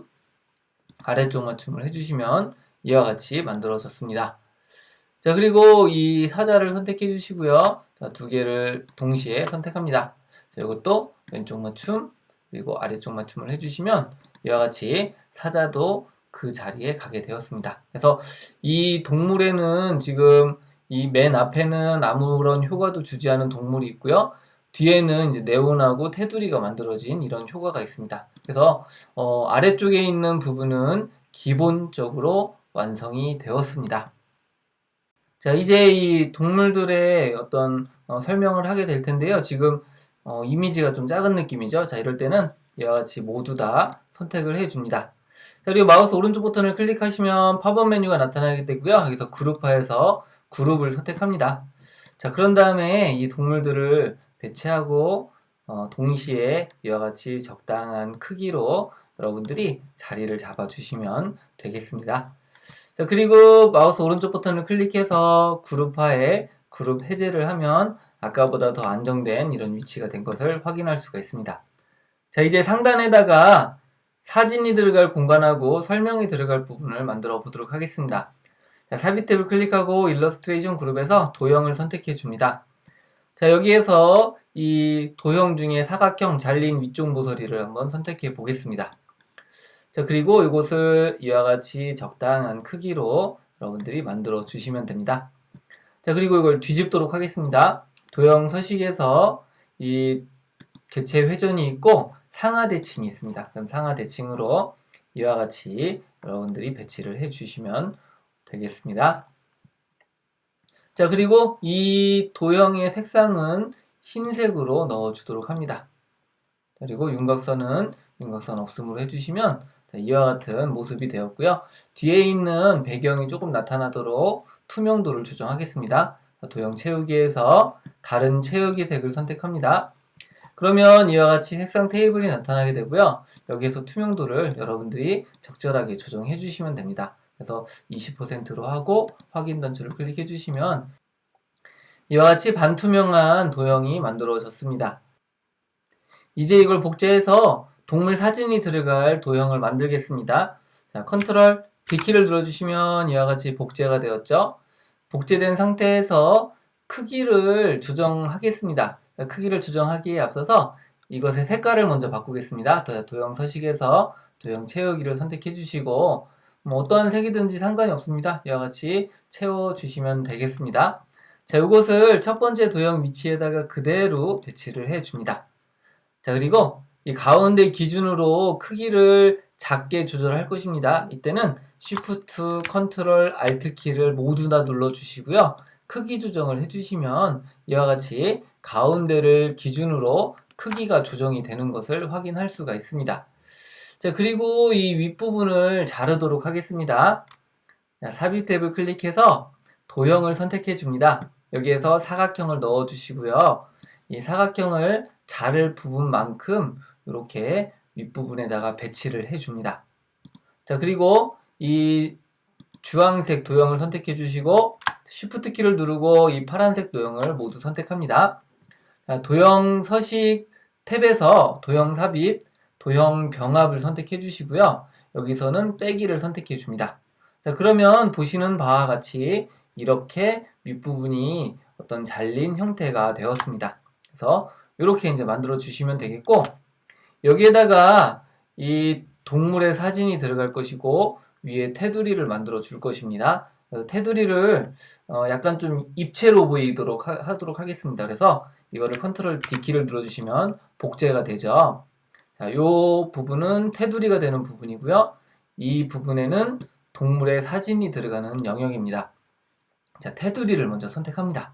아래쪽 맞춤을 해주시면 이와 같이 만들어졌습니다. 자, 그리고 이 사자를 선택해 주시고요. 자, 두 개를 동시에 선택합니다. 자, 이것도 왼쪽 맞춤, 그리고 아래쪽 맞춤을 해주시면 이와 같이 사자도 그 자리에 가게 되었습니다. 그래서 이 동물에는 지금 이 맨 앞에는 아무런 효과도 주지 않은 동물이 있고요. 뒤에는 이제 네온하고 테두리가 만들어진 이런 효과가 있습니다. 그래서 아래쪽에 있는 부분은 기본적으로 완성이 되었습니다. 자, 이제 이 동물들의 어떤 설명을 하게 될 텐데요. 지금 이미지가 좀 작은 느낌이죠. 자, 이럴 때는 이와 같이 모두 다 선택을 해줍니다. 자, 그리고 마우스 오른쪽 버튼을 클릭하시면 팝업 메뉴가 나타나게 되고요. 여기서 그룹화해서 그룹을 선택합니다. 자, 그런 다음에 이 동물들을 배치하고 동시에 이와 같이 적당한 크기로 여러분들이 자리를 잡아주시면 되겠습니다. 자, 그리고 마우스 오른쪽 버튼을 클릭해서 그룹화에 그룹 해제를 하면 아까보다 더 안정된 이런 위치가 된 것을 확인할 수가 있습니다. 자, 이제 상단에다가 사진이 들어갈 공간하고 설명이 들어갈 부분을 만들어 보도록 하겠습니다. 자, 삽입 탭을 클릭하고 일러스트레이션 그룹에서 도형을 선택해 줍니다. 자, 여기에서 이 도형 중에 사각형 잘린 위쪽 모서리를 한번 선택해 보겠습니다. 자, 그리고 이것을 이와 같이 적당한 크기로 여러분들이 만들어 주시면 됩니다. 자, 그리고 이걸 뒤집도록 하겠습니다. 도형 서식에서 이 개체 회전이 있고 상하 대칭이 있습니다. 그럼 상하 대칭으로 이와 같이 여러분들이 배치를 해주시면 되겠습니다. 자, 그리고 이 도형의 색상은 흰색으로 넣어주도록 합니다. 그리고 윤곽선은 윤곽선 없음으로 해주시면 이와 같은 모습이 되었고요. 뒤에 있는 배경이 조금 나타나도록 투명도를 조정하겠습니다. 도형 채우기에서 다른 채우기 색을 선택합니다. 그러면 이와 같이 색상 테이블이 나타나게 되고요. 여기에서 투명도를 여러분들이 적절하게 조정해 주시면 됩니다. 그래서 20%로 하고 확인 단추를 클릭해 주시면 이와 같이 반투명한 도형이 만들어졌습니다. 이제 이걸 복제해서 동물 사진이 들어갈 도형을 만들겠습니다. 자, 컨트롤 D키를 눌러주시면 이와 같이 복제가 되었죠. 복제된 상태에서 크기를 조정하겠습니다. 자, 크기를 조정하기에 앞서서 이것의 색깔을 먼저 바꾸겠습니다. 도형 서식에서 도형 채우기를 선택해 주시고 어떠한 색이든지 상관이 없습니다. 이와 같이 채워주시면 되겠습니다. 자, 이것을 첫 번째 도형 위치에다가 그대로 배치를 해줍니다. 자, 그리고 이 가운데 기준으로 크기를 작게 조절할 것입니다. 이때는 Shift, Ctrl, Alt 키를 모두 다 눌러주시고요. 크기 조정을 해주시면 이와 같이 가운데를 기준으로 크기가 조정이 되는 것을 확인할 수가 있습니다. 자, 그리고 이 윗부분을 자르도록 하겠습니다. 자, 삽입 탭을 클릭해서 도형을 선택해 줍니다. 여기에서 사각형을 넣어 주시고요. 이 사각형을 자를 부분만큼 이렇게 윗부분에다가 배치를 해줍니다. 자, 그리고 이 주황색 도형을 선택해 주시고 Shift 키를 누르고 이 파란색 도형을 모두 선택합니다. 자, 도형 서식 탭에서 도형 삽입, 도형 병합을 선택해 주시고요. 여기서는 빼기를 선택해 줍니다. 자, 그러면 보시는 바와 같이 이렇게 윗부분이 어떤 잘린 형태가 되었습니다. 그래서 이렇게 이제 만들어 주시면 되겠고, 여기에다가 이 동물의 사진이 들어갈 것이고 위에 테두리를 만들어 줄 것입니다. 그래서 테두리를 약간 좀 입체로 보이도록 하도록 하겠습니다. 그래서 이거를 컨트롤 D키를 눌러주시면 복제가 되죠. 자, 요 부분은 테두리가 되는 부분이고요. 이 부분에는 동물의 사진이 들어가는 영역입니다. 자, 테두리를 먼저 선택합니다.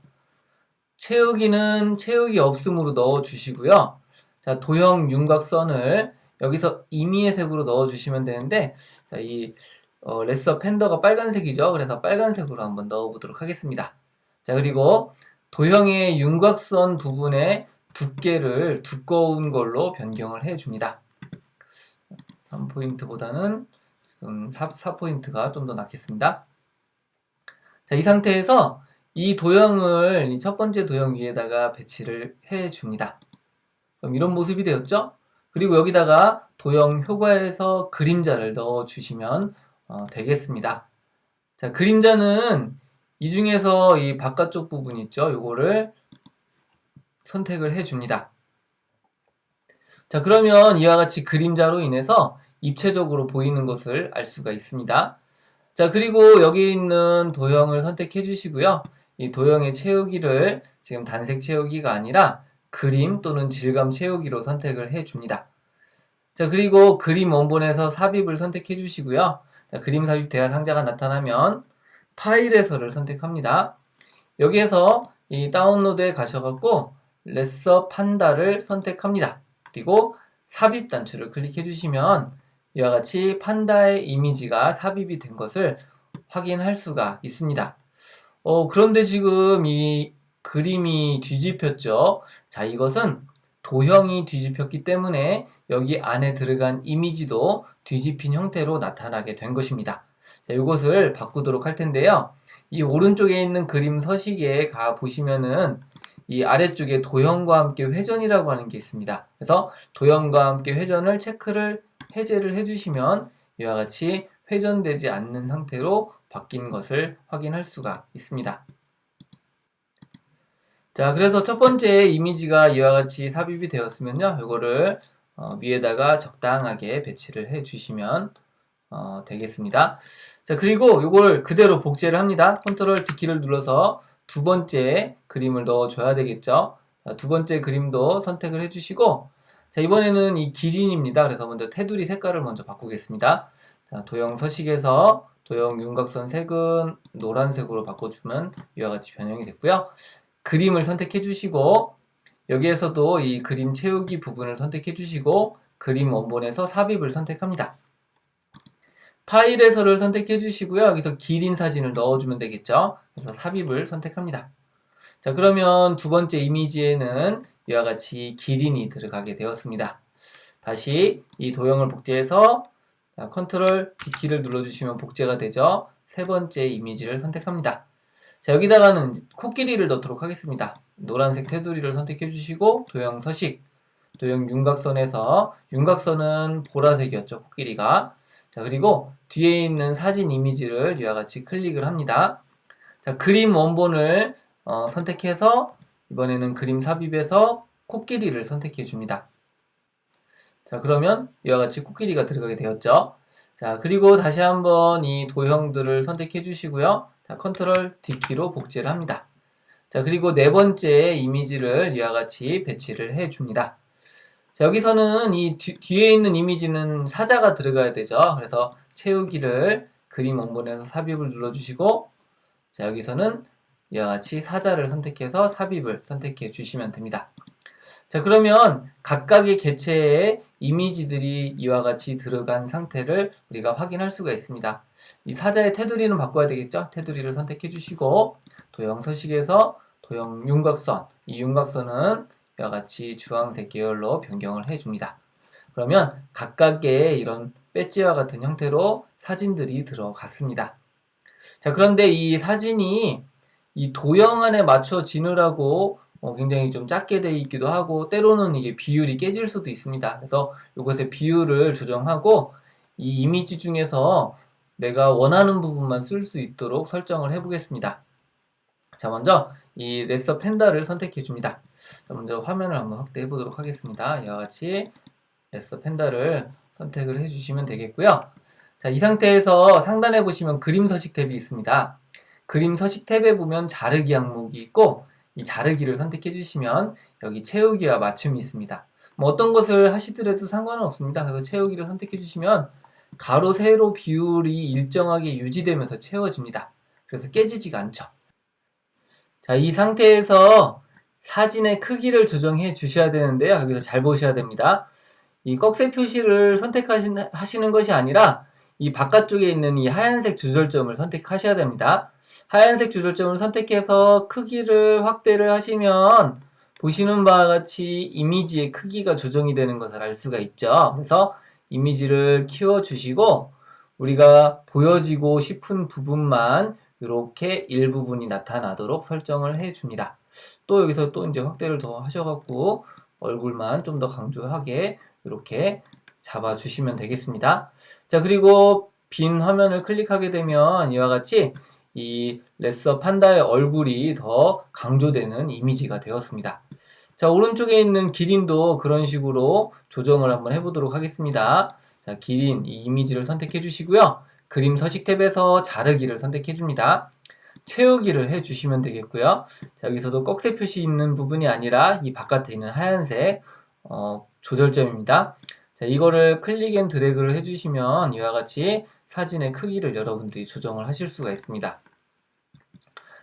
채우기는 채우기 없음으로 넣어 주시고요. 자, 도형 윤곽선을 여기서 임의의 색으로 넣어 주시면 되는데, 자, 이 레서 펜더가 빨간색이죠. 그래서 빨간색으로 한번 넣어 보도록 하겠습니다. 자, 그리고 도형의 윤곽선 부분의 두께를 두꺼운 걸로 변경을 해 줍니다. 3포인트보다는 지금 4포인트가 좀 더 낫겠습니다. 자, 이 상태에서 이 도형을 이 첫 번째 도형 위에다가 배치를 해 줍니다. 그럼 이런 모습이 되었죠? 그리고 여기다가 도형 효과에서 그림자를 넣어 주시면 되겠습니다. 자, 그림자는 이 중에서 이 바깥쪽 부분 있죠? 요거를 선택을 해 줍니다. 자, 그러면 이와 같이 그림자로 인해서 입체적으로 보이는 것을 알 수가 있습니다. 자, 그리고 여기 있는 도형을 선택해 주시고요. 이 도형의 채우기를 지금 단색 채우기가 아니라 그림 또는 질감 채우기로 선택을 해 줍니다. 자, 그리고 그림 원본에서 삽입을 선택해 주시고요. 자, 그림 삽입 대화 상자가 나타나면 파일에서를 선택합니다. 여기에서 이 다운로드에 가셔갖고 레서 판다를 선택합니다. 그리고 삽입 단추를 클릭해 주시면 이와 같이 판다의 이미지가 삽입이 된 것을 확인할 수가 있습니다. 그런데 지금 이 그림이 뒤집혔죠. 자, 이것은 도형이 뒤집혔기 때문에 여기 안에 들어간 이미지도 뒤집힌 형태로 나타나게 된 것입니다. 자, 이것을 바꾸도록 할 텐데요. 이 오른쪽에 있는 그림 서식에 가 보시면은 이 아래쪽에 도형과 함께 회전이라고 하는 게 있습니다. 그래서 도형과 함께 회전을 해제를 해주시면 이와 같이 회전되지 않는 상태로 바뀐 것을 확인할 수가 있습니다. 자, 그래서 첫 번째 이미지가 이와 같이 삽입이 되었으면요, 이거를 위에다가 적당하게 배치를 해주시면 되겠습니다. 자, 그리고 이걸 그대로 복제를 합니다. 컨트롤 D키를 눌러서 두 번째 그림을 넣어줘야 되겠죠. 두 번째 그림도 선택을 해주시고, 자, 이번에는 이 기린입니다. 그래서 먼저 테두리 색깔을 먼저 바꾸겠습니다. 자, 도형 서식에서 도형 윤곽선 색은 노란색으로 바꿔주면 이와 같이 변형이 됐고요. 그림을 선택해 주시고, 여기에서도 이 그림 채우기 부분을 선택해 주시고, 그림 원본에서 삽입을 선택합니다. 파일에서를 선택해 주시고요. 여기서 기린 사진을 넣어주면 되겠죠. 그래서 삽입을 선택합니다. 자, 그러면 두 번째 이미지에는 이와 같이 기린이 들어가게 되었습니다. 다시 이 도형을 복제해서 컨트롤 D키를 눌러주시면 복제가 되죠. 세 번째 이미지를 선택합니다. 자, 여기다가는 코끼리를 넣도록 하겠습니다. 노란색 테두리를 선택해 주시고 도형 서식, 도형 윤곽선에서 윤곽선은 보라색이었죠. 코끼리가. 자, 그리고 뒤에 있는 사진 이미지를 이와 같이 클릭을 합니다. 자, 그림 원본을 선택해서 이번에는 그림 삽입에서 코끼리를 선택해 줍니다. 자, 그러면 이와 같이 코끼리가 들어가게 되었죠. 자, 그리고 다시 한번 이 도형들을 선택해 주시고요. 자, 컨트롤 D키로 복제를 합니다. 자, 그리고 네 번째 이미지를 이와 같이 배치를 해 줍니다. 자, 여기서는 이 뒤에 있는 이미지는 사자가 들어가야 되죠. 그래서 채우기를 그림 원본에서 삽입을 눌러주시고, 자, 여기서는 이와 같이 사자를 선택해서 삽입을 선택해 주시면 됩니다. 자, 그러면 각각의 개체의 이미지들이 이와 같이 들어간 상태를 우리가 확인할 수가 있습니다. 이 사자의 테두리는 바꿔야 되겠죠? 테두리를 선택해 주시고 도형 서식에서 도형 윤곽선, 이 윤곽선은 이와 같이 주황색 계열로 변경을 해줍니다. 그러면 각각의 이런 배지와 같은 형태로 사진들이 들어갔습니다. 자, 그런데 이 사진이 이 도형 안에 맞춰 지느라고 굉장히 좀 작게 되어 있기도 하고 때로는 이게 비율이 깨질 수도 있습니다. 그래서 이것의 비율을 조정하고 이 이미지 중에서 내가 원하는 부분만 쓸 수 있도록 설정을 해보겠습니다. 자, 먼저 이 레서 펜더를 선택해 줍니다. 자, 먼저 화면을 한번 확대해 보도록 하겠습니다. 이와 같이 레서 펜더를 선택을 해주시면 되겠고요. 자, 이 상태에서 상단에 보시면 그림 서식 탭이 있습니다. 그림 서식 탭에 보면 자르기 항목이 있고 이 자르기를 선택해 주시면 여기 채우기와 맞춤이 있습니다. 뭐 어떤 것을 하시더라도 상관은 없습니다. 그래서 채우기를 선택해 주시면 가로 세로 비율이 일정하게 유지되면서 채워집니다. 그래서 깨지지가 않죠. 자, 이 상태에서 사진의 크기를 조정해 주셔야 되는데요. 여기서 잘 보셔야 됩니다. 이 꺽쇠 표시를 선택하시는 것이 아니라 이 바깥쪽에 있는 이 하얀색 조절점을 선택하셔야 됩니다. 하얀색 조절점을 선택해서 크기를 확대를 하시면 보시는 바와 같이 이미지의 크기가 조정이 되는 것을 알 수가 있죠. 그래서 이미지를 키워주시고 우리가 보여지고 싶은 부분만 이렇게 일부분이 나타나도록 설정을 해줍니다. 또 여기서 또 이제 확대를 더 하셔갖고 얼굴만 좀 더 강조하게 이렇게 잡아주시면 되겠습니다. 자, 그리고 빈 화면을 클릭하게 되면 이와 같이 이 레서 판다의 얼굴이 더 강조되는 이미지가 되었습니다. 자, 오른쪽에 있는 기린도 그런 식으로 조정을 한번 해보도록 하겠습니다. 자, 기린 이 이미지를 선택해 주시고요. 그림 서식 탭에서 자르기를 선택해 줍니다. 채우기를 해 주시면 되겠고요. 자, 여기서도 꺽쇠 표시 있는 부분이 아니라 이 바깥에 있는 하얀색 조절점입니다. 자, 이거를 클릭 앤 드래그를 해주시면 이와 같이 사진의 크기를 여러분들이 조정을 하실 수가 있습니다.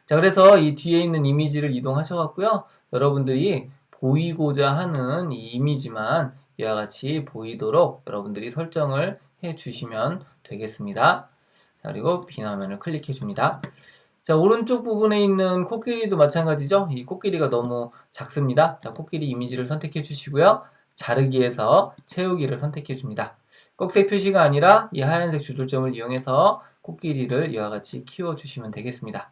자, 그래서 이 뒤에 있는 이미지를 이동하셔갖고요. 여러분들이 보이고자 하는 이 이미지만 이와 같이 보이도록 여러분들이 설정을 해주시면 되겠습니다. 자, 그리고 빈 화면을 클릭해 줍니다. 자, 오른쪽 부분에 있는 코끼리도 마찬가지죠. 이 코끼리가 너무 작습니다. 자, 코끼리 이미지를 선택해 주시고요. 자르기에서 채우기를 선택해 줍니다. 꺽쇠 표시가 아니라 이 하얀색 조절점을 이용해서 코끼리를 이와 같이 키워 주시면 되겠습니다.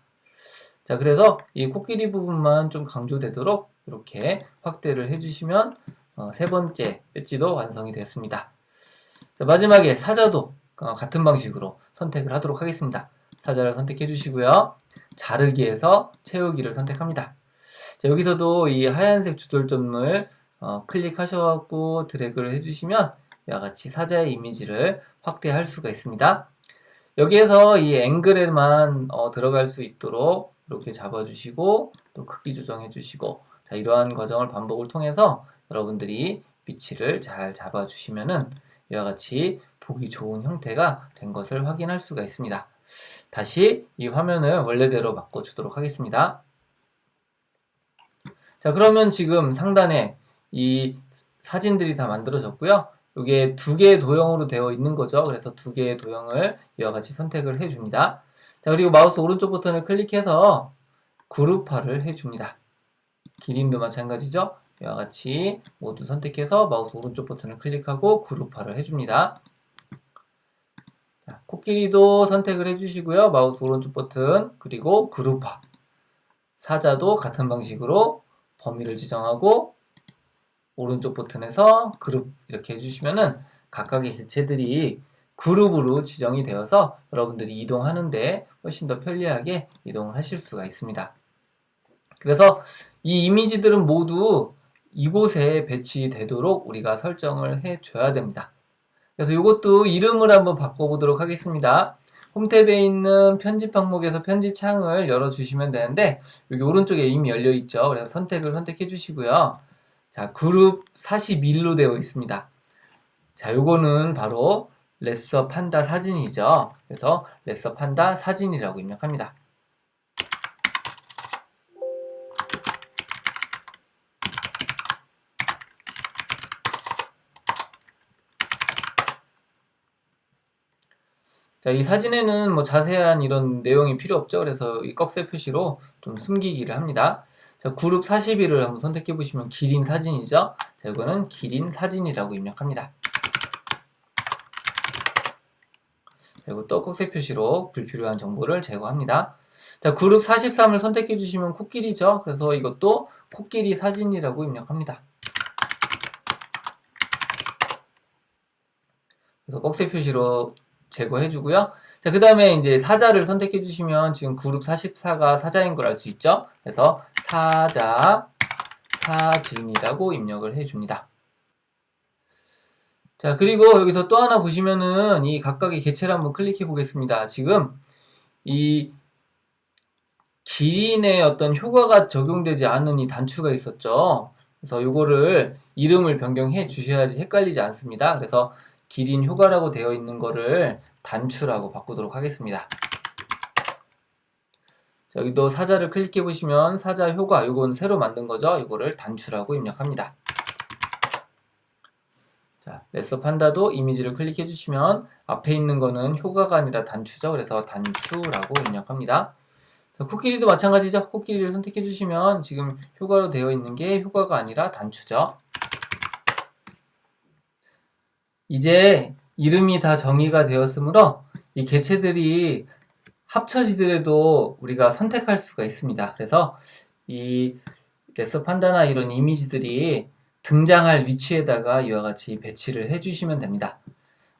자, 그래서 이 코끼리 부분만 좀 강조되도록 이렇게 확대를 해주시면 세 번째 배지도 완성이 됐습니다. 자, 마지막에 사자도 같은 방식으로 선택을 하도록 하겠습니다. 사자를 선택해 주시고요. 자르기에서 채우기를 선택합니다. 자, 여기서도 이 하얀색 조절점을 클릭하셔갖고 드래그를 해주시면 이와 같이 사자의 이미지를 확대할 수가 있습니다. 여기에서 이 앵글에만 들어갈 수 있도록 이렇게 잡아주시고 또 크기 조정해 주시고 자, 이러한 과정을 반복을 통해서 여러분들이 위치를 잘 잡아주시면은 이와 같이 보기 좋은 형태가 된 것을 확인할 수가 있습니다. 다시 이 화면을 원래대로 바꿔주도록 하겠습니다. 자, 그러면 지금 상단에 이 사진들이 다 만들어졌고요. 이게 두 개의 도형으로 되어 있는 거죠. 그래서 두 개의 도형을 이와 같이 선택을 해줍니다. 자, 그리고 마우스 오른쪽 버튼을 클릭해서 그룹화를 해줍니다. 기린도 마찬가지죠. 이와 같이 모두 선택해서 마우스 오른쪽 버튼을 클릭하고 그룹화를 해줍니다. 자, 코끼리도 선택을 해주시고요. 마우스 오른쪽 버튼 그리고 그룹화. 사자도 같은 방식으로 범위를 지정하고 오른쪽 버튼에서 그룹 이렇게 해주시면은 각각의 개체들이 그룹으로 지정이 되어서 여러분들이 이동하는데 훨씬 더 편리하게 이동을 하실 수가 있습니다. 그래서 이 이미지들은 모두 이곳에 배치되도록 우리가 설정을 해줘야 됩니다. 그래서 이것도 이름을 한번 바꿔보도록 하겠습니다. 홈탭에 있는 편집 항목에서 편집 창을 열어주시면 되는데 여기 오른쪽에 이미 열려있죠. 그래서 선택해 주시고요. 자, 그룹 41로 되어 있습니다. 자, 요거는 바로 레서 판다 사진이죠. 그래서 레서 판다 사진이라고 입력합니다. 자, 이 사진에는 뭐 자세한 이런 내용이 필요 없죠. 그래서 이 꺽쇠 표시로 좀 숨기기를 합니다. 자, 그룹 41을 한번 선택해 보시면 기린 사진이죠. 자, 이거는 기린 사진이라고 입력합니다. 자, 이것도 꺽쇠 표시로 불필요한 정보를 제거합니다. 자, 그룹 43을 선택해 주시면 코끼리죠. 그래서 이것도 코끼리 사진이라고 입력합니다. 그래서 꺽쇠 표시로 제거해 주고요. 자, 그 다음에 이제 사자를 선택해 주시면 지금 그룹 44가 사자인 걸 알 수 있죠. 그래서 사자, 사진이라고 입력을 해 줍니다. 자, 그리고 여기서 또 하나 보시면은 이 각각의 개체를 한번 클릭해 보겠습니다. 지금 이 기린의 어떤 효과가 적용되지 않은 이 단추가 있었죠. 그래서 요거를 이름을 변경해 주셔야지 헷갈리지 않습니다. 그래서 기린 효과라고 되어 있는 거를 단추라고 바꾸도록 하겠습니다. 자, 여기도 사자를 클릭해 보시면 사자 효과, 요건 새로 만든 거죠. 이거를 단추라고 입력합니다. 자, 레서 판다도 이미지를 클릭해 주시면 앞에 있는 거는 효과가 아니라 단추죠. 그래서 단추라고 입력합니다. 자, 코끼리도 마찬가지죠. 코끼리를 선택해 주시면 지금 효과로 되어 있는 게 효과가 아니라 단추죠. 이제 이름이 다 정의가 되었으므로 이 개체들이 합쳐지더라도 우리가 선택할 수가 있습니다. 그래서 이 레서 판다나 이런 이미지들이 등장할 위치에다가 이와 같이 배치를 해주시면 됩니다.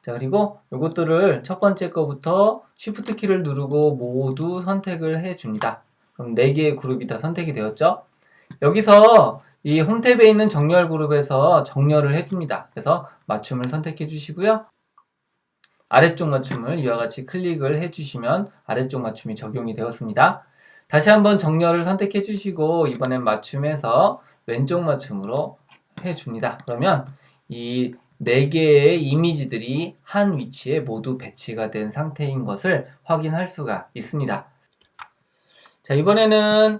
자, 그리고 이것들을 첫 번째 거부터 Shift 키를 누르고 모두 선택을 해줍니다. 그럼 4개의 그룹이 다 선택이 되었죠? 여기서 이 홈탭에 있는 정렬 그룹에서 정렬을 해줍니다. 그래서 맞춤을 선택해 주시고요. 아래쪽 맞춤을 이와 같이 클릭을 해주시면 아래쪽 맞춤이 적용이 되었습니다. 다시 한번 정렬을 선택해 주시고 이번엔 맞춤에서 왼쪽 맞춤으로 해줍니다. 그러면 이 4개의 이미지들이 한 위치에 모두 배치가 된 상태인 것을 확인할 수가 있습니다. 자, 이번에는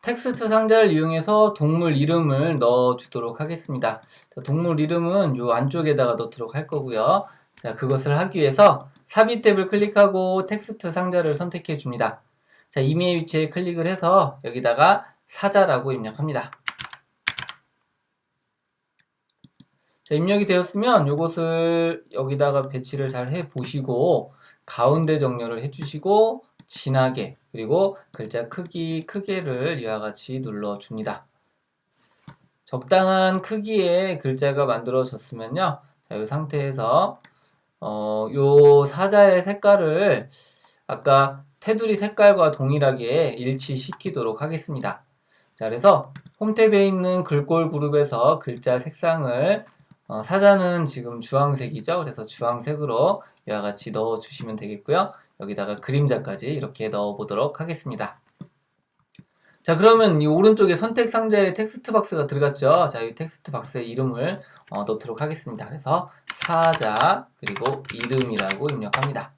텍스트 상자를 이용해서 동물 이름을 넣어주도록 하겠습니다. 자, 동물 이름은 요 안쪽에다가 넣도록 할 거고요. 자, 그것을 하기 위해서 삽입 탭을 클릭하고 텍스트 상자를 선택해 줍니다. 자, 임의의 위치에 클릭을 해서 여기다가 사자라고 입력합니다. 자, 입력이 되었으면 이것을 여기다가 배치를 잘 해 보시고 가운데 정렬을 해 주시고 진하게 그리고 글자 크기를 이와 같이 눌러 줍니다. 적당한 크기의 글자가 만들어졌으면요. 자, 이 상태에서 요 사자의 색깔을 아까 테두리 색깔과 동일하게 일치시키도록 하겠습니다. 자, 그래서 홈탭에 있는 글꼴 그룹에서 글자 색상을 사자는 지금 주황색이죠. 그래서 주황색으로 이와 같이 넣어 주시면 되겠고요. 여기다가 그림자까지 이렇게 넣어 보도록 하겠습니다. 자, 그러면 이 오른쪽에 선택 상자에 텍스트 박스가 들어갔죠? 자, 이 텍스트 박스의 이름을 넣도록 하겠습니다. 그래서 사자, 그리고 이름이라고 입력합니다.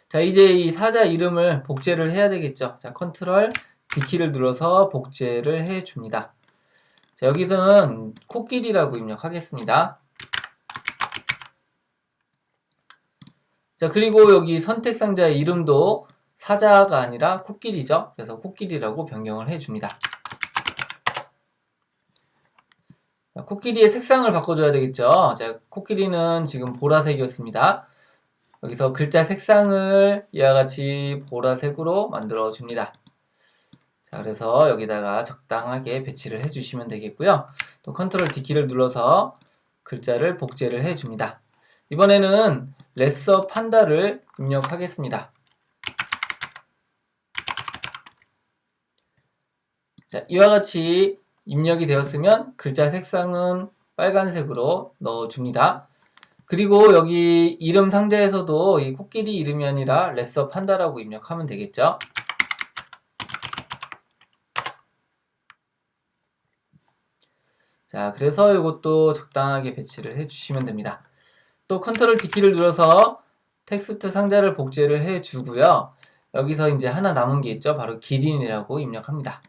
자, 이제 이 사자 이름을 복제를 해야 되겠죠? 자, 컨트롤 D키를 눌러서 복제를 해줍니다. 자, 여기서는 코끼리라고 입력하겠습니다. 자, 그리고 여기 선택 상자의 이름도 사자가 아니라 코끼리죠. 그래서 코끼리라고 변경을 해줍니다. 자, 코끼리의 색상을 바꿔줘야 되겠죠. 자, 코끼리는 지금 보라색이었습니다. 여기서 글자 색상을 이와 같이 보라색으로 만들어 줍니다. 자, 그래서 여기다가 적당하게 배치를 해주시면 되겠고요. 또 컨트롤 D키를 눌러서 글자를 복제를 해줍니다. 이번에는 레서 판다를 입력하겠습니다. 자, 이와 같이 입력이 되었으면 글자 색상은 빨간색으로 넣어줍니다. 그리고 여기 이름 상자에서도 이 코끼리 이름이 아니라 레서 판다라고 입력하면 되겠죠. 자, 그래서 이것도 적당하게 배치를 해주시면 됩니다. 또 컨트롤 D키를 눌러서 텍스트 상자를 복제를 해주고요. 여기서 이제 하나 남은 게 있죠. 바로 기린이라고 입력합니다.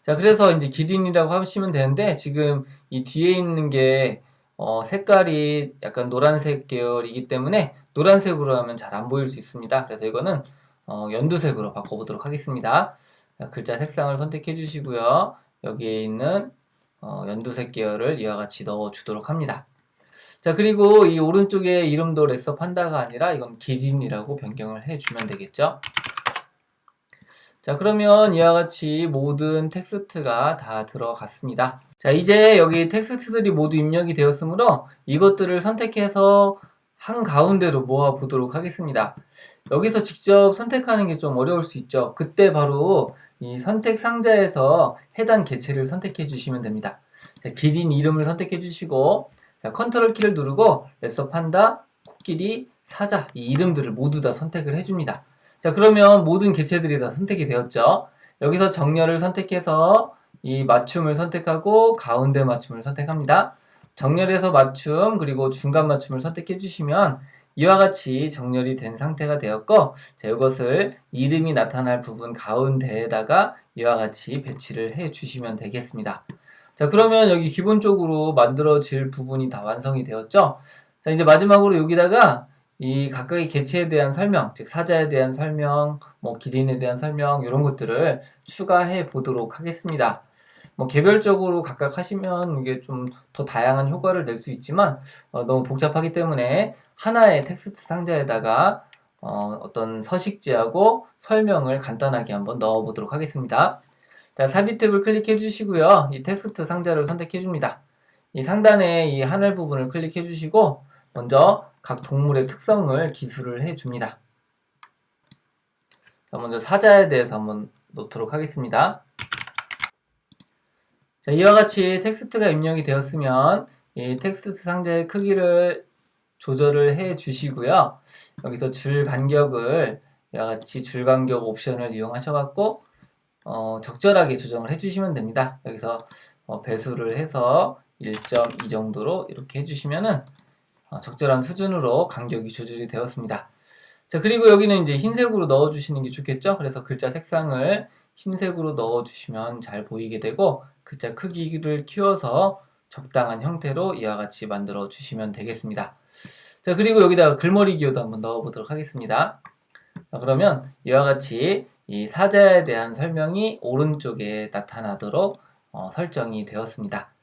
자, 그래서 이제 기린이라고 하시면 되는데 지금 이 뒤에 있는 게 색깔이 약간 노란색 계열이기 때문에 노란색으로 하면 잘 안 보일 수 있습니다. 그래서 이거는 연두색으로 바꿔보도록 하겠습니다. 자, 글자 색상을 선택해 주시고요. 여기에 있는 연두색 계열을 이와 같이 넣어주도록 합니다. 자, 그리고 이 오른쪽에 이름도 레서 판다가 아니라 이건 기린이라고 변경을 해주면 되겠죠. 자, 그러면 이와 같이 모든 텍스트가 다 들어갔습니다. 자, 이제 여기 텍스트들이 모두 입력이 되었으므로 이것들을 선택해서 한가운데로 모아 보도록 하겠습니다. 여기서 직접 선택하는 게 좀 어려울 수 있죠. 그때 바로 이 선택 상자에서 해당 개체를 선택해 주시면 됩니다. 자, 기린 이름을 선택해 주시고, 자, 컨트롤 키를 누르고 레서 판다, 코끼리, 사자 이 이름들을 모두 다 선택을 해줍니다. 자, 그러면 모든 개체들이 다 선택이 되었죠. 여기서 정렬을 선택해서 이 맞춤을 선택하고 가운데 맞춤을 선택합니다. 정렬해서 맞춤 그리고 중간 맞춤을 선택해 주시면 이와 같이 정렬이 된 상태가 되었고, 자, 이것을 이름이 나타날 부분 가운데에다가 이와 같이 배치를 해 주시면 되겠습니다. 자, 그러면 여기 기본적으로 만들어질 부분이 다 완성이 되었죠. 자, 이제 마지막으로 여기다가 이 각각의 개체에 대한 설명, 즉 사자에 대한 설명, 뭐 기린에 대한 설명 이런 것들을 추가해 보도록 하겠습니다. 뭐 개별적으로 각각 하시면 이게 좀 더 다양한 효과를 낼 수 있지만 너무 복잡하기 때문에 하나의 텍스트 상자에다가 어떤 서식지하고 설명을 간단하게 한번 넣어 보도록 하겠습니다. 자, 삽입 탭을 클릭해 주시고요. 이 텍스트 상자를 선택해 줍니다. 이 상단에 이 하늘 부분을 클릭해 주시고 먼저 각 동물의 특성을 기술을 해 줍니다. 자, 먼저 사자에 대해서 한번 놓도록 하겠습니다. 자, 이와 같이 텍스트가 입력이 되었으면 이 텍스트 상자의 크기를 조절을 해 주시고요. 여기서 줄 간격을 이와 같이 줄 간격 옵션을 이용하셔갖고 적절하게 조정을 해주시면 됩니다. 여기서 배수를 해서 1.2 정도로 이렇게 해주시면은 적절한 수준으로 간격이 조절이 되었습니다. 자, 그리고 여기는 이제 흰색으로 넣어주시는 게 좋겠죠? 그래서 글자 색상을 흰색으로 넣어주시면 잘 보이게 되고 글자 크기를 키워서 적당한 형태로 이와 같이 만들어 주시면 되겠습니다. 자, 그리고 여기다가 글머리 기호도 한번 넣어 보도록 하겠습니다. 자, 그러면 이와 같이 이 사자에 대한 설명이 오른쪽에 나타나도록 설정이 되었습니다.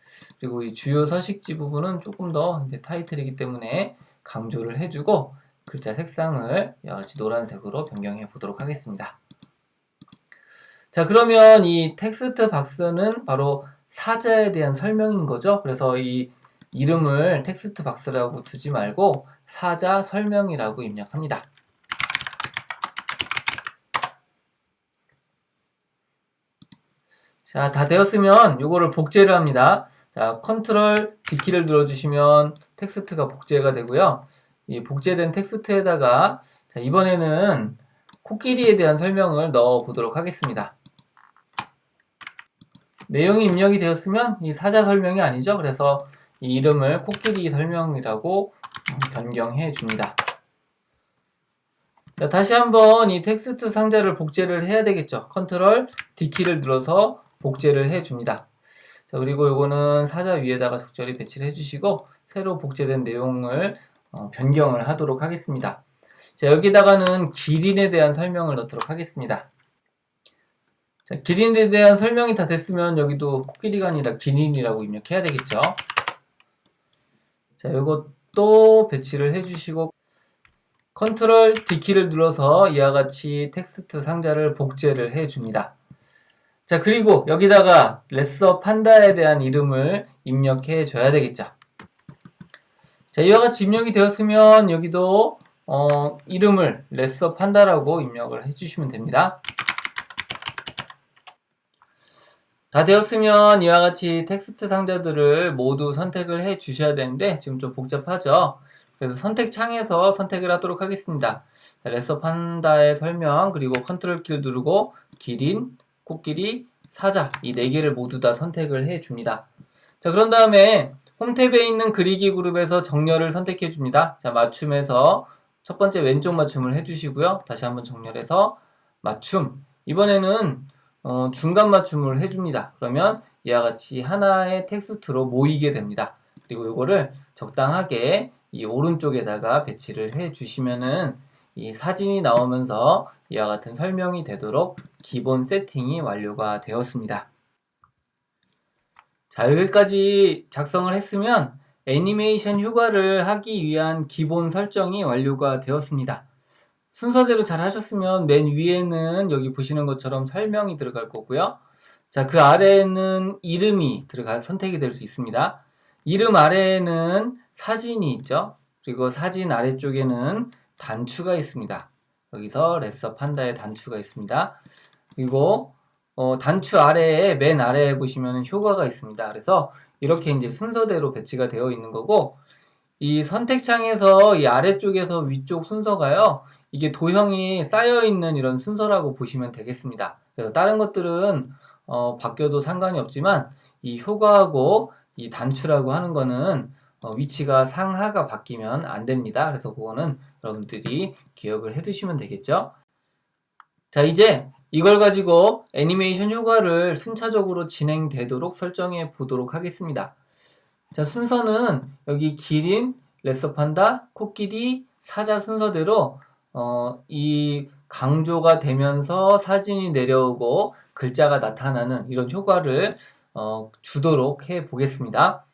그리고 이 주요 서식지 부분은 조금 더 이제 타이틀이기 때문에 강조를 해주고 글자 색상을 이와 같이 노란색으로 변경해 보도록 하겠습니다. 자, 그러면 이 텍스트 박스는 바로 사자에 대한 설명인 거죠. 그래서 이 이름을 텍스트 박스라고 두지 말고 사자 설명이라고 입력합니다. 자, 다 되었으면 이거를 복제를 합니다. 자, 컨트롤 D키를 눌러주시면 텍스트가 복제가 되고요. 이 복제된 텍스트에다가 자, 이번에는 코끼리에 대한 설명을 넣어 보도록 하겠습니다. 내용이 입력이 되었으면 이 사자 설명이 아니죠. 그래서 이 이름을 코끼리 설명이라고 변경해 줍니다. 자, 다시 한번 이 텍스트 상자를 복제를 해야 되겠죠. 컨트롤 D키를 눌러서 복제를 해 줍니다. 자, 그리고 요거는 사자 위에다가 적절히 배치를 해주시고 새로 복제된 내용을 변경을 하도록 하겠습니다. 자, 여기다가는 기린에 대한 설명을 넣도록 하겠습니다. 자, 기린에 대한 설명이 다 됐으면 여기도 코끼리가 아니라 기린이라고 입력해야 되겠죠. 자, 요것도 배치를 해주시고 컨트롤 D키를 눌러서 이와 같이 텍스트 상자를 복제를 해줍니다. 자, 그리고 여기다가 레서 판다에 대한 이름을 입력해 줘야 되겠죠. 자, 이와 같이 입력이 되었으면 여기도 이름을 레서 판다라고 입력을 해주시면 됩니다. 다 되었으면 이와 같이 텍스트 상자들을 모두 선택을 해 주셔야 되는데 지금 좀 복잡하죠. 그래서 선택 창에서 선택을 하도록 하겠습니다. 레서 판다의 설명 그리고 컨트롤 키를 누르고 기린, 코끼리, 사자 이 4개를 모두 다 선택을 해 줍니다. 자, 그런 다음에 홈 탭에 있는 그리기 그룹에서 정렬을 선택해 줍니다. 자, 맞춤에서 첫 번째 왼쪽 맞춤을 해 주시고요. 다시 한번 정렬해서 맞춤. 이번에는 중간 맞춤을 해줍니다. 그러면 이와 같이 하나의 텍스트로 모이게 됩니다. 그리고 이거를 적당하게 이 오른쪽에다가 배치를 해 주시면은 이 사진이 나오면서 이와 같은 설명이 되도록 기본 세팅이 완료가 되었습니다. 자, 여기까지 작성을 했으면 애니메이션 효과를 하기 위한 기본 설정이 완료가 되었습니다. 순서대로 잘 하셨으면 맨 위에는 여기 보시는 것처럼 설명이 들어갈 거고요. 자, 그 아래에는 이름이 선택이 될 수 있습니다. 이름 아래에는 사진이 있죠. 그리고 사진 아래쪽에는 단추가 있습니다. 여기서 레서 판다의 단추가 있습니다. 그리고 단추 아래에 맨 아래에 보시면 효과가 있습니다. 그래서 이렇게 이제 순서대로 배치가 되어 있는 거고 이 선택창에서 이 아래쪽에서 위쪽 순서가요. 이게 도형이 쌓여있는 이런 순서라고 보시면 되겠습니다. 그래서 다른 것들은 바뀌어도 상관이 없지만 이 효과하고 이 단추라고 하는 거는 위치가 상하가 바뀌면 안 됩니다. 그래서 그거는 여러분들이 기억을 해 두시면 되겠죠. 자, 이제 이걸 가지고 애니메이션 효과를 순차적으로 진행되도록 설정해 보도록 하겠습니다. 자, 순서는 여기 기린, 레서 판다, 코끼리, 사자 순서대로 이 강조가 되면서 사진이 내려오고 글자가 나타나는 이런 효과를 주도록 해 보겠습니다.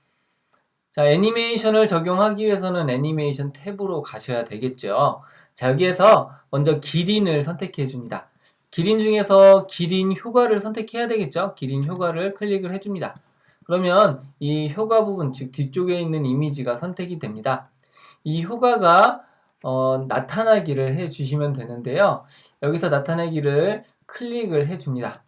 자, 애니메이션을 적용하기 위해서는 애니메이션 탭으로 가셔야 되겠죠. 자, 여기에서 먼저 기린을 선택해 줍니다. 기린 중에서 기린 효과를 선택해야 되겠죠. 기린 효과를 클릭을 해줍니다. 그러면 이 효과 부분, 즉 뒤쪽에 있는 이미지가 선택이 됩니다. 이 효과가 나타나기를 해 주시면 되는데요. 여기서 나타내기를 클릭을 해 줍니다.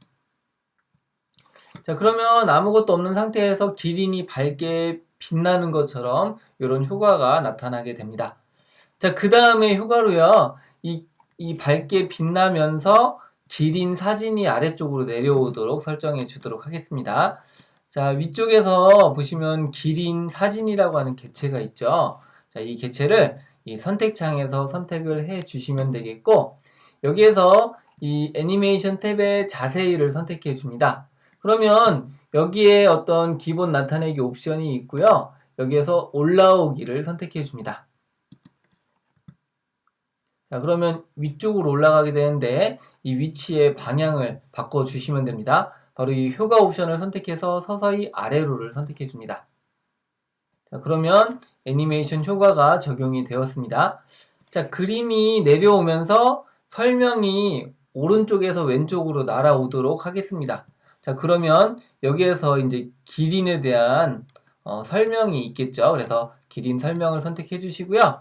자, 그러면 아무것도 없는 상태에서 기린이 밝게 빛나는 것처럼 이런 효과가 나타나게 됩니다. 자, 그 다음에 효과로요. 이 밝게 빛나면서 기린 사진이 아래쪽으로 내려오도록 설정해 주도록 하겠습니다. 자, 위쪽에서 보시면 기린 사진이라고 하는 객체가 있죠. 자, 이 객체를 이 선택창에서 선택을 해 주시면 되겠고, 여기에서 이 애니메이션 탭의 자세히를 선택해 줍니다. 그러면 여기에 어떤 기본 나타내기 옵션이 있고요. 여기에서 올라오기를 선택해 줍니다. 자, 그러면 위쪽으로 올라가게 되는데 이 위치의 방향을 바꿔 주시면 됩니다. 바로 이 효과 옵션을 선택해서 서서히 아래로를 선택해 줍니다. 자, 그러면 애니메이션 효과가 적용이 되었습니다. 자, 그림이 내려오면서 설명이 오른쪽에서 왼쪽으로 날아오도록 하겠습니다. 자, 그러면 여기에서 이제 기린에 대한 설명이 있겠죠. 그래서 기린 설명을 선택해 주시고요.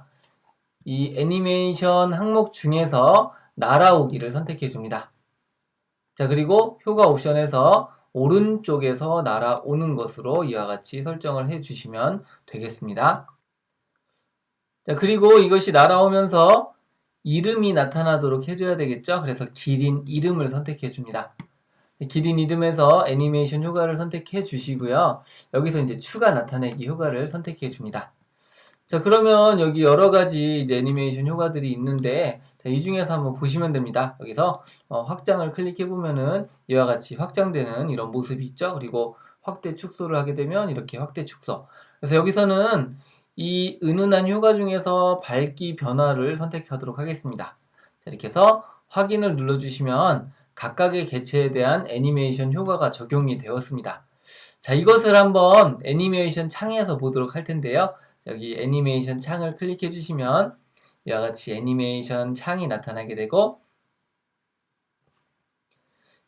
이 애니메이션 항목 중에서 날아오기를 선택해 줍니다. 자, 그리고 효과 옵션에서 오른쪽에서 날아오는 것으로 이와 같이 설정을 해 주시면 되겠습니다. 자, 그리고 이것이 날아오면서 이름이 나타나도록 해줘야 되겠죠? 그래서 기린 이름을 선택해 줍니다. 기린 이름에서 애니메이션 효과를 선택해 주시고요. 여기서 이제 추가 나타내기 효과를 선택해 줍니다. 자, 그러면 여기 여러 가지 이제 애니메이션 효과들이 있는데, 자, 이 중에서 한번 보시면 됩니다. 여기서 확장을 클릭해 보면은 이와 같이 확장되는 이런 모습이 있죠. 그리고 확대 축소를 하게 되면 이렇게 확대 축소. 그래서 여기서는 이 은은한 효과 중에서 밝기 변화를 선택하도록 하겠습니다. 자, 이렇게 해서 확인을 눌러주시면 각각의 개체에 대한 애니메이션 효과가 적용이 되었습니다. 자, 이것을 한번 애니메이션 창에서 보도록 할 텐데요. 여기 애니메이션 창을 클릭해 주시면 이와 같이 애니메이션 창이 나타나게 되고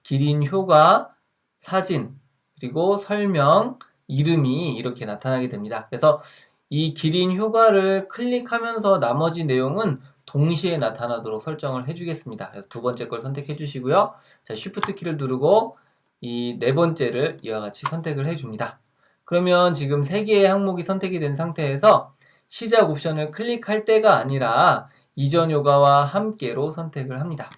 기린 효과, 사진, 그리고 설명, 이름이 이렇게 나타나게 됩니다. 그래서 이 기린 효과를 클릭하면서 나머지 내용은 동시에 나타나도록 설정을 해주겠습니다. 그래서 두 번째 걸 선택해 주시고요. 자, Shift 키를 누르고 이 네 번째를 이와 같이 선택을 해줍니다. 그러면 지금 세 개의 항목이 선택이 된 상태에서 시작 옵션을 클릭할 때가 아니라 이전 효과와 함께로 선택을 합니다.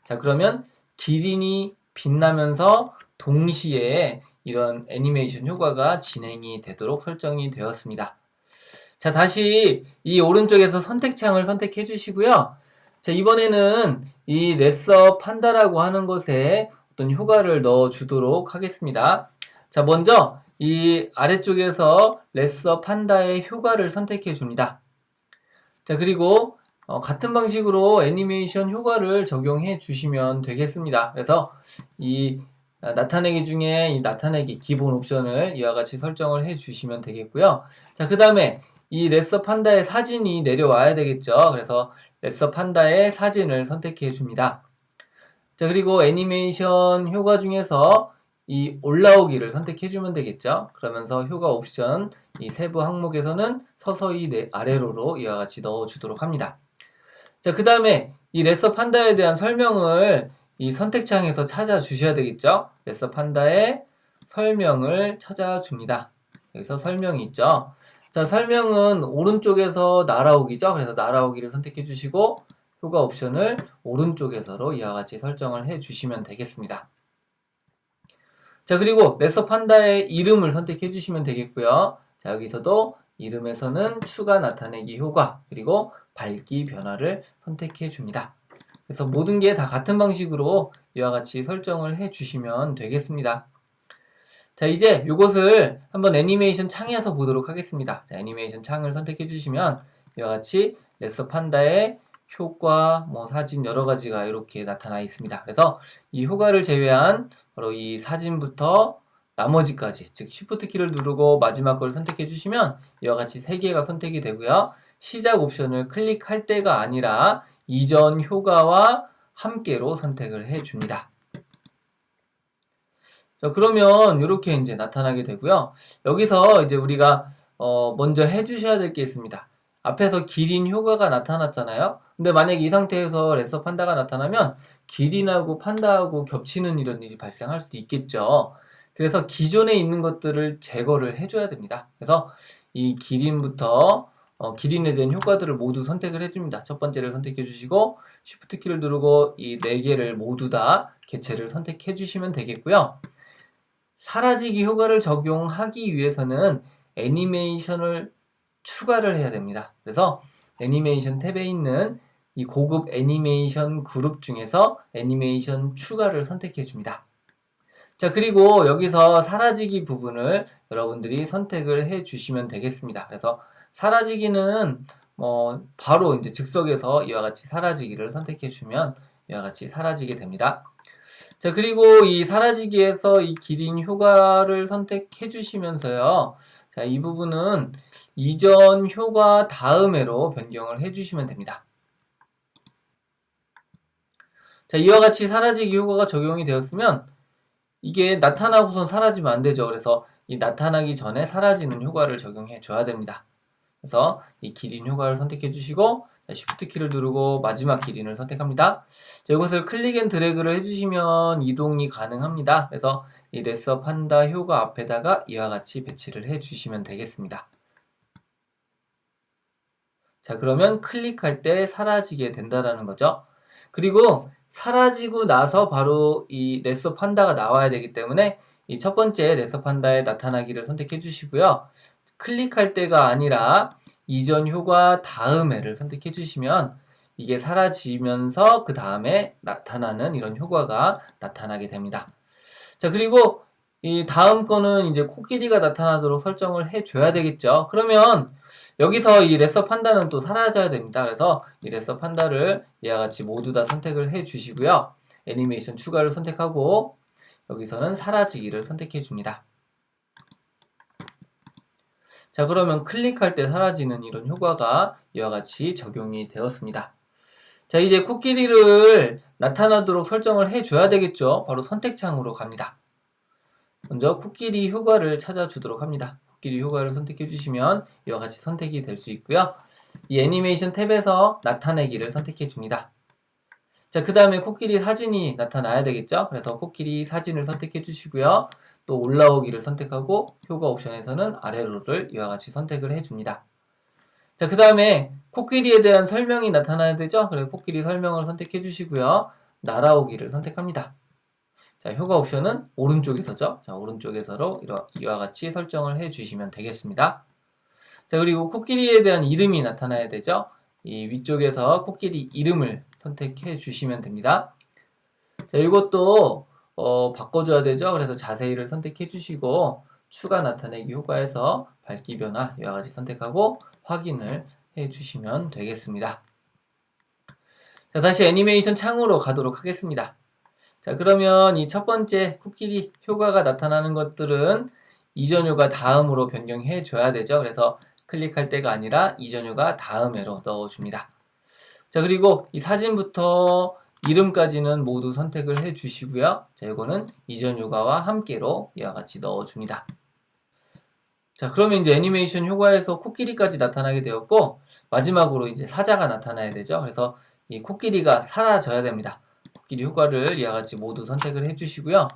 자, 그러면 기린이 빛나면서 동시에 이런 애니메이션 효과가 진행이 되도록 설정이 되었습니다. 자, 다시 이 오른쪽에서 선택창을 선택해 주시고요. 자, 이번에는 이 레서 판다라고 하는 것에 어떤 효과를 넣어 주도록 하겠습니다. 자, 먼저 이 아래쪽에서 레서 판다의 효과를 선택해 줍니다. 자, 그리고 같은 방식으로 애니메이션 효과를 적용해 주시면 되겠습니다. 그래서 이 나타내기 중에 이 나타내기 기본 옵션을 이와 같이 설정을 해 주시면 되겠고요. 자, 그 다음에 이 레서 판다의 사진이 내려와야 되겠죠. 그래서 레서 판다의 사진을 선택해 줍니다. 자, 그리고 애니메이션 효과 중에서 이 올라오기를 선택해 주면 되겠죠. 그러면서 효과 옵션 이 세부 항목에서는 서서히 아래로로 이와 같이 넣어 주도록 합니다. 자, 그 다음에 이 레서 판다에 대한 설명을 이 선택창에서 찾아 주셔야 되겠죠. 레서 판다의 설명을 찾아 줍니다. 여기서 설명이 있죠. 자, 설명은 오른쪽에서 날아오기죠. 그래서 날아오기를 선택해 주시고 효과 옵션을 오른쪽에서로 이와 같이 설정을 해 주시면 되겠습니다. 자, 그리고 레서 판다의 이름을 선택해 주시면 되겠고요. 자, 여기서도 이름에서는 추가 나타내기 효과, 그리고 밝기 변화를 선택해 줍니다. 그래서 모든 게 다 같은 방식으로 이와 같이 설정을 해 주시면 되겠습니다. 자, 이제 이것을 한번 애니메이션 창에서 보도록 하겠습니다. 자, 애니메이션 창을 선택해 주시면 이와 같이 레서 판다의 효과, 사진 여러 가지가 이렇게 나타나 있습니다. 그래서 이 효과를 제외한 바로 이 사진부터 나머지까지, 즉 Shift 키를 누르고 마지막 걸 선택해 주시면 이와 같이 세 개가 선택이 되고요. 시작 옵션을 클릭할 때가 아니라 이전 효과와 함께로 선택을 해 줍니다. 자, 그러면 이렇게 이제 나타나게 되고요. 여기서 이제 우리가 먼저 해주셔야 될 게 있습니다. 앞에서 기린 효과가 나타났잖아요. 근데 만약에 이 상태에서 레서 판다가 나타나면 기린하고 판다하고 겹치는 이런 일이 발생할 수도 있겠죠. 그래서 기존에 있는 것들을 제거를 해줘야 됩니다. 그래서 이 기린부터 기린에 대한 효과들을 모두 선택을 해줍니다. 첫 번째를 선택해 주시고 Shift 키를 누르고 이 네 개를 모두 다 개체를 선택해 주시면 되겠고요. 사라지기 효과를 적용하기 위해서는 애니메이션을 추가를 해야 됩니다. 그래서 애니메이션 탭에 있는 이 고급 애니메이션 그룹 중에서 애니메이션 추가를 선택해 줍니다. 자, 그리고 여기서 사라지기 부분을 여러분들이 선택을 해 주시면 되겠습니다. 그래서 사라지기는 바로 이제 즉석에서 이와 같이 사라지기를 선택해 주면 이와 같이 사라지게 됩니다. 자, 그리고 이 사라지기에서 이 기린 효과를 선택해 주시면서요. 자, 이 부분은 이전 효과 다음에로 변경을 해 주시면 됩니다. 자, 이와 같이 사라지기 효과가 적용이 되었으면 이게 나타나고선 사라지면 안 되죠. 그래서 이 나타나기 전에 사라지는 효과를 적용해 줘야 됩니다. 그래서 이 기린 효과를 선택해 주시고 Shift 키를 누르고 마지막 기린을 선택합니다. 자, 이것을 클릭 앤 드래그를 해주시면 이동이 가능합니다. 그래서 이 레서 판다 효과 앞에다가 이와 같이 배치를 해주시면 되겠습니다. 자, 그러면 클릭할 때 사라지게 된다라는 거죠. 그리고 사라지고 나서 바로 이 레서 판다가 나와야 되기 때문에 이 첫 번째 레서 판다에 나타나기를 선택해 주시고요. 클릭할 때가 아니라 이전 효과 다음에를 선택해 주시면 이게 사라지면서 그 다음에 나타나는 이런 효과가 나타나게 됩니다. 자, 그리고 이 다음 거는 이제 코끼리가 나타나도록 설정을 해줘야 되겠죠. 그러면 여기서 이 레서 판다는 또 사라져야 됩니다. 그래서 이 레서 판다를 이와 같이 모두 다 선택을 해 주시고요. 애니메이션 추가를 선택하고 여기서는 사라지기를 선택해 줍니다. 자, 그러면 클릭할 때 사라지는 이런 효과가 이와 같이 적용이 되었습니다. 자, 이제 코끼리를 나타나도록 설정을 해줘야 되겠죠. 바로 선택창으로 갑니다. 먼저 코끼리 효과를 찾아주도록 합니다. 코끼리 효과를 선택해 주시면 이와 같이 선택이 될 수 있고요. 이 애니메이션 탭에서 나타내기를 선택해 줍니다. 자, 그 다음에 코끼리 사진이 나타나야 되겠죠. 그래서 코끼리 사진을 선택해 주시고요. 또 올라오기를 선택하고 효과 옵션에서는 아래로를 이와 같이 선택을 해 줍니다. 자, 그 다음에 코끼리에 대한 설명이 나타나야 되죠. 그래서 코끼리 설명을 선택해 주시고요. 날아오기를 선택합니다. 자, 효과 옵션은 오른쪽에서죠. 자, 오른쪽에서로 이와 같이 설정을 해 주시면 되겠습니다. 자, 그리고 코끼리에 대한 이름이 나타나야 되죠. 이 위쪽에서 코끼리 이름을 선택해 주시면 됩니다. 자, 이것도 바꿔줘야 되죠. 그래서 자세히를 선택해 주시고 추가 나타내기 효과에서 밝기 변화 이와 같이 선택하고 확인을 해 주시면 되겠습니다. 자, 다시 애니메이션 창으로 가도록 하겠습니다. 자, 그러면 이 첫 번째 코끼리 효과가 나타나는 것들은 이전 효과 다음으로 변경해 줘야 되죠. 그래서 클릭할 때가 아니라 이전 효과 다음에로 넣어줍니다. 자, 그리고 이 사진부터 이름까지는 모두 선택을 해 주시고요. 자, 이거는 이전 효과와 함께로 이와 같이 넣어줍니다. 자, 그러면 이제 애니메이션 효과에서 코끼리까지 나타나게 되었고, 마지막으로 이제 사자가 나타나야 되죠. 그래서 이 코끼리가 사라져야 됩니다. 코끼리 효과를 이와 같이 모두 선택을 해 주시고요.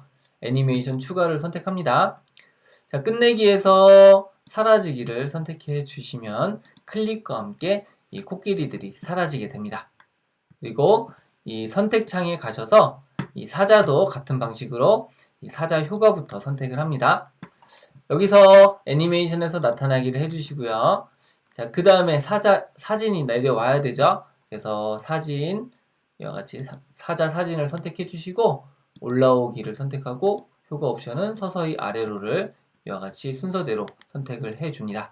애니메이션 추가를 선택합니다. 자, 끝내기에서 사라지기를 선택해 주시면 클릭과 함께 이 코끼리들이 사라지게 됩니다. 그리고 이 선택창에 가셔서 이 사자도 같은 방식으로 이 사자 효과부터 선택을 합니다. 여기서 애니메이션에서 나타나기를 해주시고요. 자, 그 다음에 사진이 내려와야 되죠. 그래서 사진, 이와 같이 사자 사진을 선택해 주시고 올라오기를 선택하고 효과 옵션은 서서히 아래로를 이와 같이 순서대로 선택을 해 줍니다.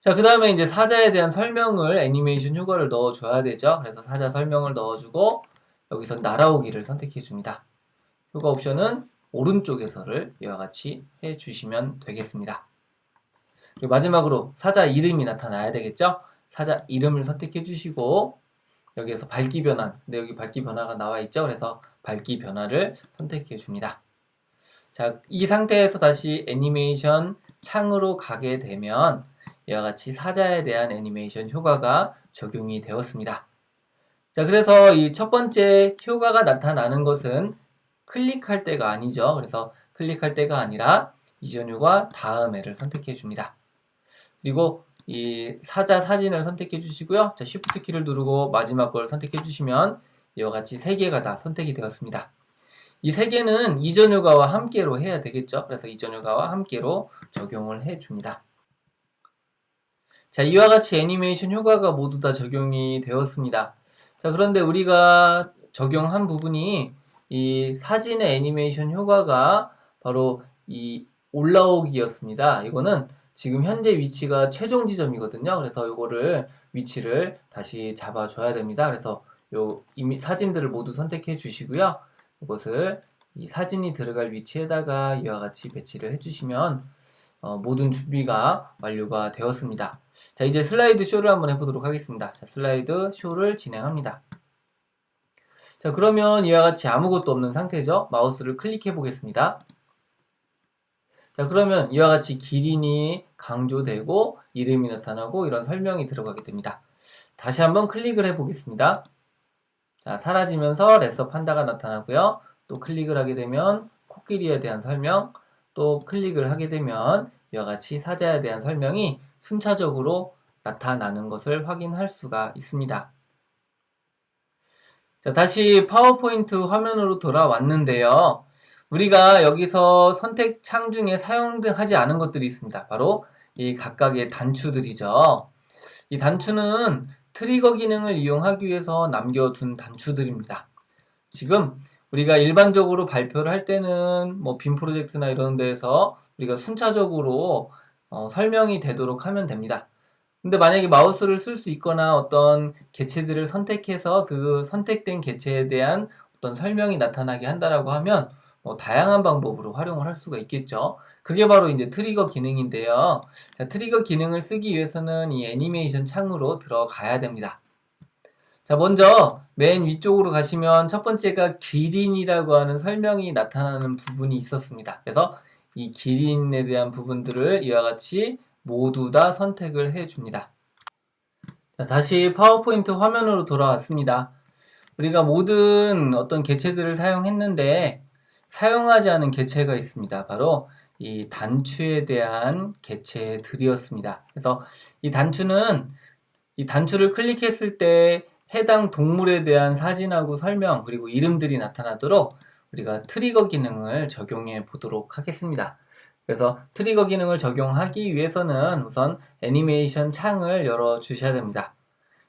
자, 그 다음에 이제 사자에 대한 설명을 애니메이션 효과를 넣어줘야 되죠. 그래서 사자 설명을 넣어주고 여기서 날아오기를 선택해 줍니다. 효과 옵션은 오른쪽에서를 이와 같이 해주시면 되겠습니다. 그리고 마지막으로 사자 이름이 나타나야 되겠죠? 사자 이름을 선택해 주시고 여기에서 밝기 변환, 근데 여기 밝기 변화가 나와 있죠? 그래서 밝기 변화를 선택해 줍니다. 자, 이 상태에서 다시 애니메이션 창으로 가게 되면 이와 같이 사자에 대한 애니메이션 효과가 적용이 되었습니다. 자, 그래서 이 첫 번째 효과가 나타나는 것은 클릭할 때가 아니죠. 그래서 클릭할 때가 아니라 이전 효과 다음에를 선택해 줍니다. 그리고 이 사자 사진을 선택해 주시고요. 자, Shift 키를 누르고 마지막 걸 선택해 주시면 이와 같이 세 개가 다 선택이 되었습니다. 이 세 개는 이전 효과와 함께로 해야 되겠죠. 그래서 이전 효과와 함께로 적용을 해 줍니다. 자, 이와 같이 애니메이션 효과가 모두 다 적용이 되었습니다. 자, 그런데 우리가 적용한 부분이 이 사진의 애니메이션 효과가 바로 이 올라오기였습니다. 이거는 지금 현재 위치가 최종 지점이거든요. 그래서 이거를 위치를 다시 잡아줘야 됩니다. 그래서 요 이미 사진들을 모두 선택해 주시고요. 이것을 이 사진이 들어갈 위치에다가 이와 같이 배치를 해주시면 모든 준비가 완료가 되었습니다. 자, 이제 슬라이드 쇼를 한번 해보도록 하겠습니다. 자, 슬라이드 쇼를 진행합니다. 자, 그러면 이와 같이 아무것도 없는 상태죠. 마우스를 클릭해 보겠습니다. 자, 그러면 이와 같이 기린이 강조되고 이름이 나타나고 이런 설명이 들어가게 됩니다. 다시 한번 클릭을 해 보겠습니다. 자, 사라지면서 레서 판다가 나타나고요. 또 클릭을 하게 되면 코끼리에 대한 설명, 또 클릭을 하게 되면 이와 같이 사자에 대한 설명이 순차적으로 나타나는 것을 확인할 수가 있습니다. 자, 다시 파워포인트 화면으로 돌아왔는데요. 우리가 여기서 선택창 중에 사용하지 않은 것들이 있습니다. 바로 이 각각의 단추들이죠. 이 단추는 트리거 기능을 이용하기 위해서 남겨둔 단추들입니다. 지금 우리가 일반적으로 발표를 할 때는 뭐 빔 프로젝트나 이런 데에서 우리가 순차적으로 설명이 되도록 하면 됩니다. 근데 만약에 마우스를 쓸 수 있거나 어떤 개체들을 선택해서 그 선택된 개체에 대한 어떤 설명이 나타나게 한다라고 하면 뭐 다양한 방법으로 활용을 할 수가 있겠죠. 그게 바로 이제 트리거 기능인데요. 자, 트리거 기능을 쓰기 위해서는 이 애니메이션 창으로 들어가야 됩니다. 자, 먼저 맨 위쪽으로 가시면 첫 번째가 기린이라고 하는 설명이 나타나는 부분이 있었습니다. 그래서 이 기린에 대한 부분들을 이와 같이 모두 다 선택을 해줍니다. 자, 다시 파워포인트 화면으로 돌아왔습니다. 우리가 모든 어떤 개체들을 사용했는데 사용하지 않은 개체가 있습니다. 바로 이 단추에 대한 개체들이었습니다. 그래서 이 단추는 이 단추를 클릭했을 때 해당 동물에 대한 사진하고 설명 그리고 이름들이 나타나도록 우리가 트리거 기능을 적용해 보도록 하겠습니다. 그래서 트리거 기능을 적용하기 위해서는 우선 애니메이션 창을 열어 주셔야 됩니다.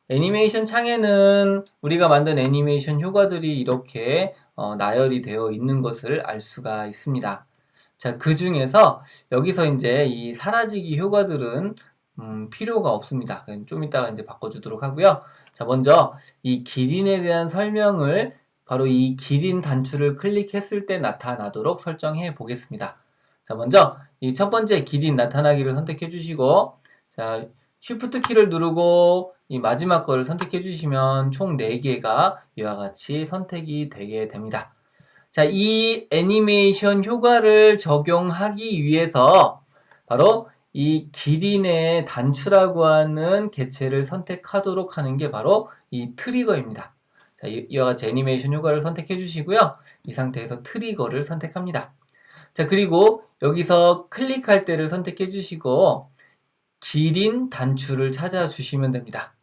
애니메이션 창에는 우리가 만든 애니메이션 효과들이 이렇게 나열이 되어 있는 것을 알 수가 있습니다. 자, 그 중에서 여기서 이제 이 사라지기 효과들은 필요가 없습니다. 좀 이따가 이제 바꿔주도록 하고요. 자, 먼저 이 기린에 대한 설명을 바로 이 기린 단추를 클릭했을 때 나타나도록 설정해 보겠습니다. 자, 먼저 이 첫 번째 기린 나타나기를 선택해 주시고, 자, 쉬프트 키를 누르고 이 마지막 거를 선택해 주시면 총 4개가 이와 같이 선택이 되게 됩니다. 자, 이 애니메이션 효과를 적용하기 위해서 바로 이 기린의 단추라고 하는 개체를 선택하도록 하는 게 바로 이 트리거입니다. 자, 이와 같이 애니메이션 효과를 선택해 주시고요. 이 상태에서 트리거를 선택합니다. 자, 그리고 여기서 클릭할 때를 선택해 주시고 기린 단추를 찾아주시면 됩니다.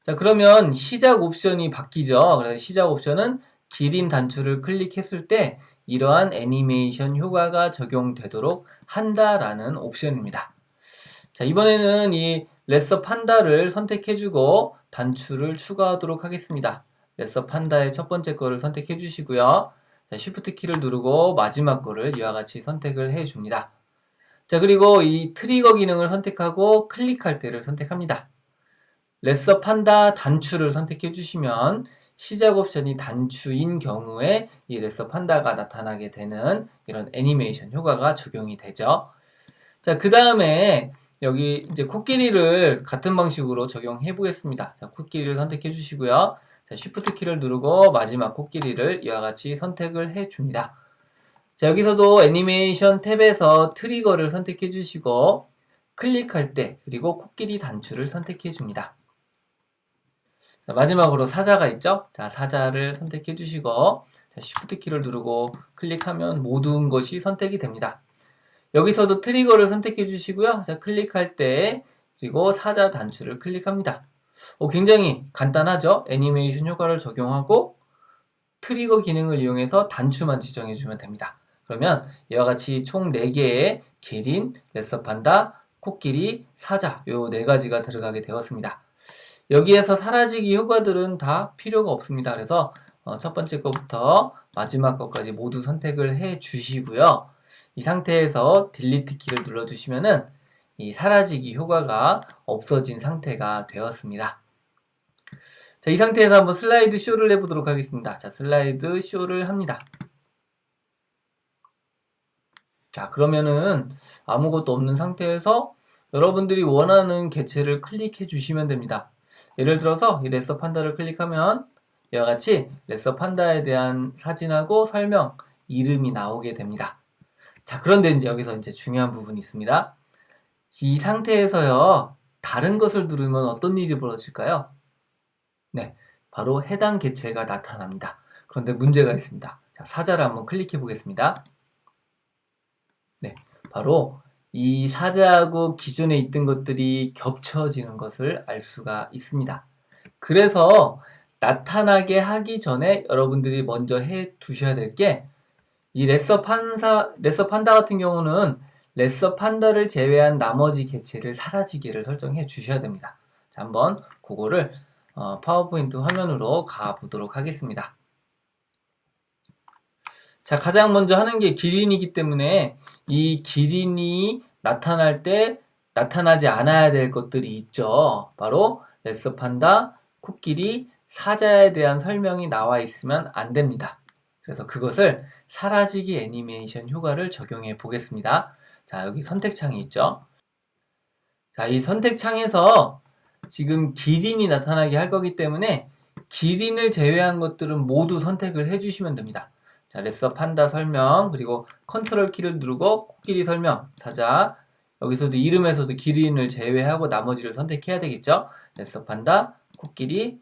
자, 그러면 시작 옵션이 바뀌죠. 그래서 시작 옵션은 기린 단추를 클릭했을 때 이러한 애니메이션 효과가 적용되도록 한다라는 옵션입니다. 자, 이번에는 이 레서 판다를 선택해주고 단추를 추가하도록 하겠습니다. 레서 판다의 첫 번째 거를 선택해 주시고요. 자, 쉬프트 키를 누르고 마지막 거를 이와 같이 선택을 해 줍니다. 자, 그리고 이 트리거 기능을 선택하고 클릭할 때를 선택합니다. 레서 판다 단추를 선택해 주시면 시작 옵션이 단추인 경우에 이 레서 판다가 나타나게 되는 이런 애니메이션 효과가 적용이 되죠. 자, 그 다음에 여기 이제 코끼리를 같은 방식으로 적용해 보겠습니다. 자, 코끼리를 선택해 주시고요. 자, 쉬프트 키를 누르고 마지막 코끼리를 이와 같이 선택을 해 줍니다. 자, 여기서도 애니메이션 탭에서 트리거를 선택해 주시고 클릭할 때 그리고 코끼리 단추를 선택해 줍니다. 자, 마지막으로 사자가 있죠? 자, 사자를 선택해 주시고 자, 쉬프트 키를 누르고 클릭하면 모든 것이 선택이 됩니다. 여기서도 트리거를 선택해 주시고요. 자, 클릭할 때 그리고 사자 단추를 클릭합니다. 굉장히 간단하죠? 애니메이션 효과를 적용하고 트리거 기능을 이용해서 단추만 지정해 주면 됩니다. 그러면 이와 같이 총 4개의 기린, 레서 판다, 코끼리, 사자 요 4가지가 들어가게 되었습니다. 여기에서 사라지기 효과들은 다 필요가 없습니다. 그래서 첫 번째 거부터 마지막 것까지 모두 선택을 해 주시고요. 이 상태에서 딜리트 키를 눌러주시면은 이 사라지기 효과가 없어진 상태가 되었습니다. 자, 이 상태에서 한번 슬라이드 쇼를 해보도록 하겠습니다. 자, 슬라이드 쇼를 합니다. 자, 그러면은 아무것도 없는 상태에서 여러분들이 원하는 개체를 클릭해 주시면 됩니다. 예를 들어서 이 레서 판다를 클릭하면 이와 같이 레서 판다에 대한 사진하고 설명, 이름이 나오게 됩니다. 자, 그런데 이제 여기서 이제 중요한 부분이 있습니다. 이 상태에서요, 다른 것을 누르면 어떤 일이 벌어질까요? 네, 바로 해당 개체가 나타납니다. 그런데 문제가 있습니다. 자, 사자를 한번 클릭해 보겠습니다. 네, 바로 이 사자하고 기존에 있던 것들이 겹쳐지는 것을 알 수가 있습니다. 그래서 나타나게 하기 전에 여러분들이 먼저 해 두셔야 될 게, 이 레서 판다 같은 경우는 레서 판다를 제외한 나머지 개체를 사라지기를 설정해 주셔야 됩니다. 자, 한번 그거를 파워포인트 화면으로 가보도록 하겠습니다. 자, 가장 먼저 하는 게 기린이기 때문에 이 기린이 나타날 때 나타나지 않아야 될 것들이 있죠. 바로 레서 판다, 코끼리, 사자에 대한 설명이 나와 있으면 안 됩니다. 그래서 그것을 사라지기 애니메이션 효과를 적용해 보겠습니다. 자, 여기 선택창이 있죠. 자, 이 선택창에서 지금 기린이 나타나게 할 거기 때문에 기린을 제외한 것들은 모두 선택을 해주시면 됩니다. 자, 레서 판다 설명, 그리고 컨트롤 키를 누르고 코끼리 설명, 사자, 여기서도 이름에서도 기린을 제외하고 나머지를 선택해야 되겠죠. 레서 판다, 코끼리,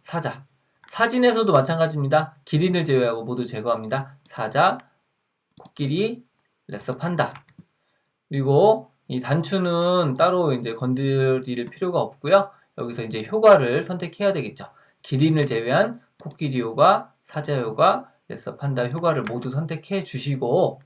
사자. 사진에서도 마찬가지입니다. 기린을 제외하고 모두 제거합니다. 사자, 코끼리, 레서 판다. 그리고 이 단추는 따로 이제 건드릴 필요가 없고요. 여기서 이제 효과를 선택해야 되겠죠. 기린을 제외한 코끼리 효과, 사자 효과, 레서 판다 효과를 모두 선택해 주시고,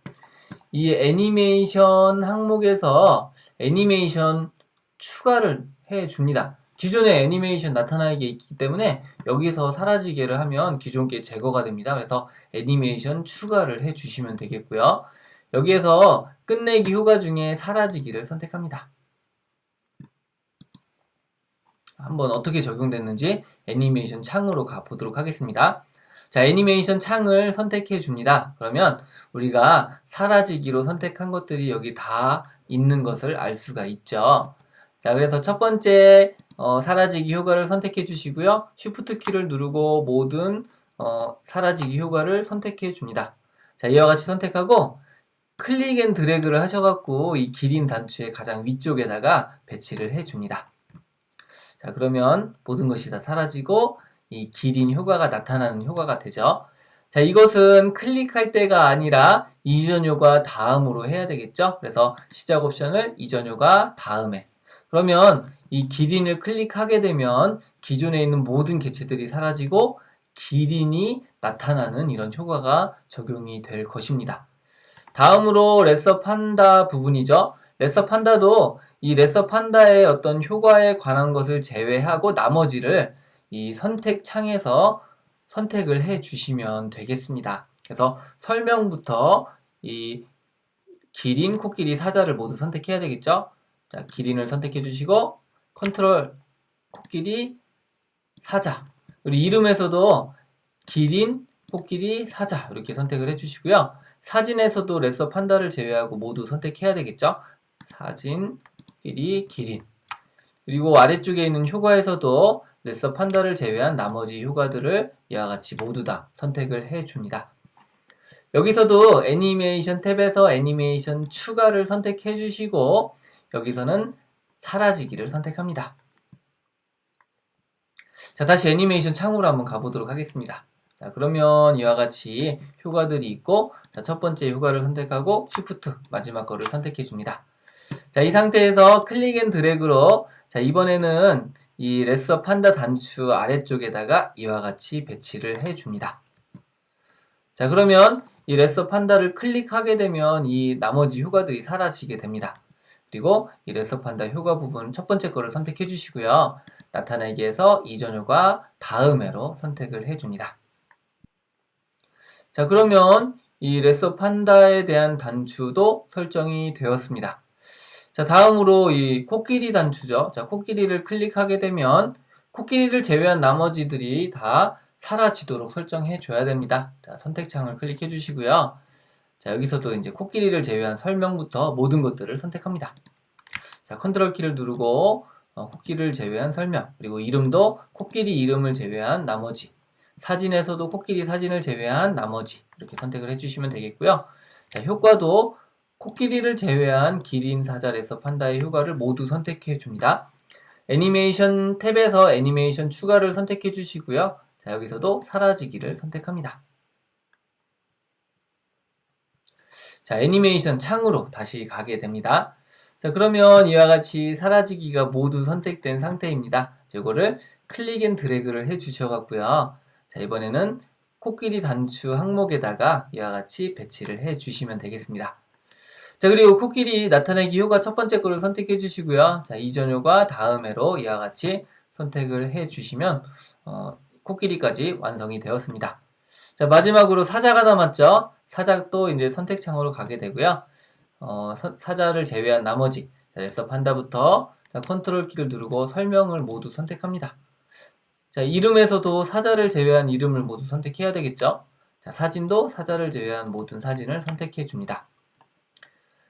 이 애니메이션 항목에서 애니메이션 추가를 해 줍니다. 기존에 애니메이션 나타나게 있기 때문에 여기서 사라지게를 하면 기존 게 제거가 됩니다. 그래서 애니메이션 추가를 해 주시면 되겠고요. 여기에서 끝내기 효과 중에 사라지기를 선택합니다. 한번 어떻게 적용됐는지 애니메이션 창으로 가보도록 하겠습니다. 자, 애니메이션 창을 선택해 줍니다. 그러면 우리가 사라지기로 선택한 것들이 여기 다 있는 것을 알 수가 있죠. 자, 그래서 첫 번째 사라지기 효과를 선택해 주시고요. 쉬프트 키를 누르고 모든 사라지기 효과를 선택해 줍니다. 자, 이와 같이 선택하고 클릭 앤 드래그를 하셔갖고 이 기린 단추의 가장 위쪽에다가 배치를 해줍니다. 자, 그러면 모든 것이 다 사라지고 이 기린 효과가 나타나는 효과가 되죠. 자, 이것은 클릭할 때가 아니라 이전 효과 다음으로 해야 되겠죠. 그래서 시작 옵션을 이전 효과 다음에. 그러면 이 기린을 클릭하게 되면 기존에 있는 모든 개체들이 사라지고 기린이 나타나는 이런 효과가 적용이 될 것입니다. 다음으로 레서 판다 부분이죠. 레서 판다도 이 레서 판다의 어떤 효과에 관한 것을 제외하고 나머지를 이 선택 창에서 선택을 해 주시면 되겠습니다. 그래서 설명부터 이 기린, 코끼리, 사자를 모두 선택해야 되겠죠. 자, 기린을 선택해 주시고 컨트롤 코끼리, 사자. 그리고 이름에서도 기린, 코끼리, 사자 이렇게 선택을 해 주시고요. 사진에서도 레서 판다를 제외하고 모두 선택해야 되겠죠. 사진, 코끼리, 기린. 그리고 아래쪽에 있는 효과에서도 레서 판다를 제외한 나머지 효과들을 이와 같이 모두 다 선택을 해줍니다. 여기서도 애니메이션 탭에서 애니메이션 추가를 선택해 주시고 여기서는 사라지기를 선택합니다. 자, 다시 애니메이션 창으로 한번 가보도록 하겠습니다. 자, 그러면 이와 같이 효과들이 있고, 자, 첫 번째 효과를 선택하고 쉬프트 마지막 거를 선택해 줍니다. 자, 이 상태에서 클릭 앤 드래그로 자, 이번에는 이 레서 판다 단추 아래쪽에다가 이와 같이 배치를 해 줍니다. 자, 그러면 이 레서 판다를 클릭하게 되면 이 나머지 효과들이 사라지게 됩니다. 그리고 이 레서 판다 효과 부분 첫 번째 거를 선택해 주시고요. 나타내기에서 이전 효과 다음에로 선택을 해 줍니다. 자, 그러면 이 레서 판다에 대한 단추도 설정이 되었습니다. 자, 다음으로 이 코끼리 단추죠. 자, 코끼리를 클릭하게 되면 코끼리를 제외한 나머지들이 다 사라지도록 설정해 줘야 됩니다. 자, 선택창을 클릭해 주시고요. 자, 여기서도 이제 코끼리를 제외한 설명부터 모든 것들을 선택합니다. 자, 컨트롤 키를 누르고 코끼리를 제외한 설명, 그리고 이름도 코끼리 이름을 제외한 나머지, 사진에서도 코끼리 사진을 제외한 나머지 이렇게 선택을 해주시면 되겠고요. 자, 효과도 코끼리를 제외한 기린, 사자, 레서 판다의 효과를 모두 선택해 줍니다. 애니메이션 탭에서 애니메이션 추가를 선택해 주시고요. 자, 여기서도 사라지기를 선택합니다. 자, 애니메이션 창으로 다시 가게 됩니다. 자, 그러면 이와 같이 사라지기가 모두 선택된 상태입니다. 이거를 클릭 앤 드래그를 해 주셔갖고요. 자, 이번에는 코끼리 단추 항목에다가 이와 같이 배치를 해 주시면 되겠습니다. 자, 그리고 코끼리 나타내기 효과 첫 번째 거를 선택해 주시고요. 자, 이전 효과 다음에로 이와 같이 선택을 해 주시면 코끼리까지 완성이 되었습니다. 자, 마지막으로 사자가 남았죠. 사자도 이제 선택창으로 가게 되고요. 사자를 제외한 나머지 렛서 판다부터 컨트롤 키를 누르고 설명을 모두 선택합니다. 자, 이름에서도 사자를 제외한 이름을 모두 선택해야 되겠죠. 자, 사진도 사자를 제외한 모든 사진을 선택해 줍니다.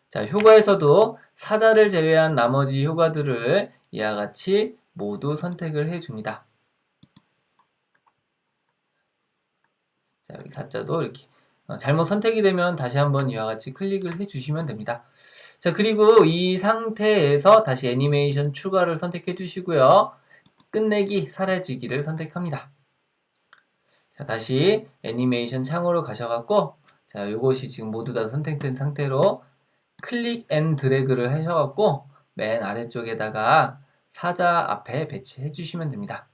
자, 효과에서도 사자를 제외한 나머지 효과들을 이와 같이 모두 선택을 해 줍니다. 자, 여기 사자도 이렇게 잘못 선택이 되면 다시 한번 이와 같이 클릭을 해 주시면 됩니다. 자, 그리고 이 상태에서 다시 애니메이션 추가를 선택해 주시고요. 끝내기, 사라지기를 선택합니다. 자, 다시 애니메이션 창으로 가셔갖고, 자, 요것이 지금 모두 다 선택된 상태로 클릭 앤 드래그를 하셔갖고, 맨 아래쪽에다가 사자 앞에 배치해 주시면 됩니다.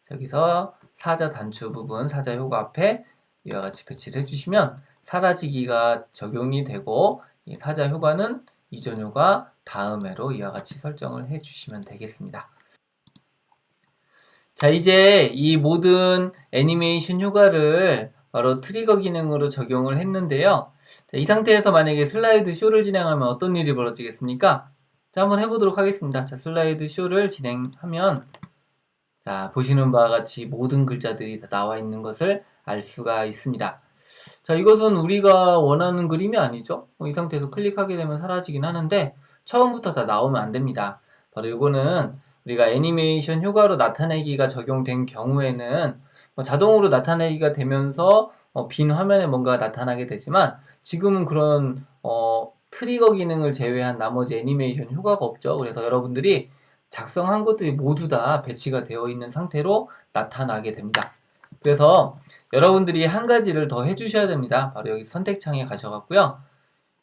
자, 여기서 사자 단추 부분, 사자 효과 앞에 이와 같이 배치를 해주시면 사라지기가 적용이 되고, 이 사자 효과는 이전 효과 다음에로 이와 같이 설정을 해주시면 되겠습니다. 자, 이제 이 모든 애니메이션 효과를 바로 트리거 기능으로 적용을 했는데요. 자, 이 상태에서 만약에 슬라이드 쇼를 진행하면 어떤 일이 벌어지겠습니까? 자, 한번 해보도록 하겠습니다. 자, 슬라이드 쇼를 진행하면, 자, 보시는 바와 같이 모든 글자들이 다 나와 있는 것을 알 수가 있습니다. 자, 이것은 우리가 원하는 그림이 아니죠? 이 상태에서 클릭하게 되면 사라지긴 하는데 처음부터 다 나오면 안 됩니다. 바로 이거는 우리가 애니메이션 효과로 나타내기가 적용된 경우에는 자동으로 나타내기가 되면서 빈 화면에 뭔가 나타나게 되지만 지금은 그런 트리거 기능을 제외한 나머지 애니메이션 효과가 없죠. 그래서 여러분들이 작성한 것들이 모두 다 배치가 되어 있는 상태로 나타나게 됩니다. 그래서 여러분들이 한 가지를 더 해주셔야 됩니다. 바로 여기 선택창에 가셔갖고요.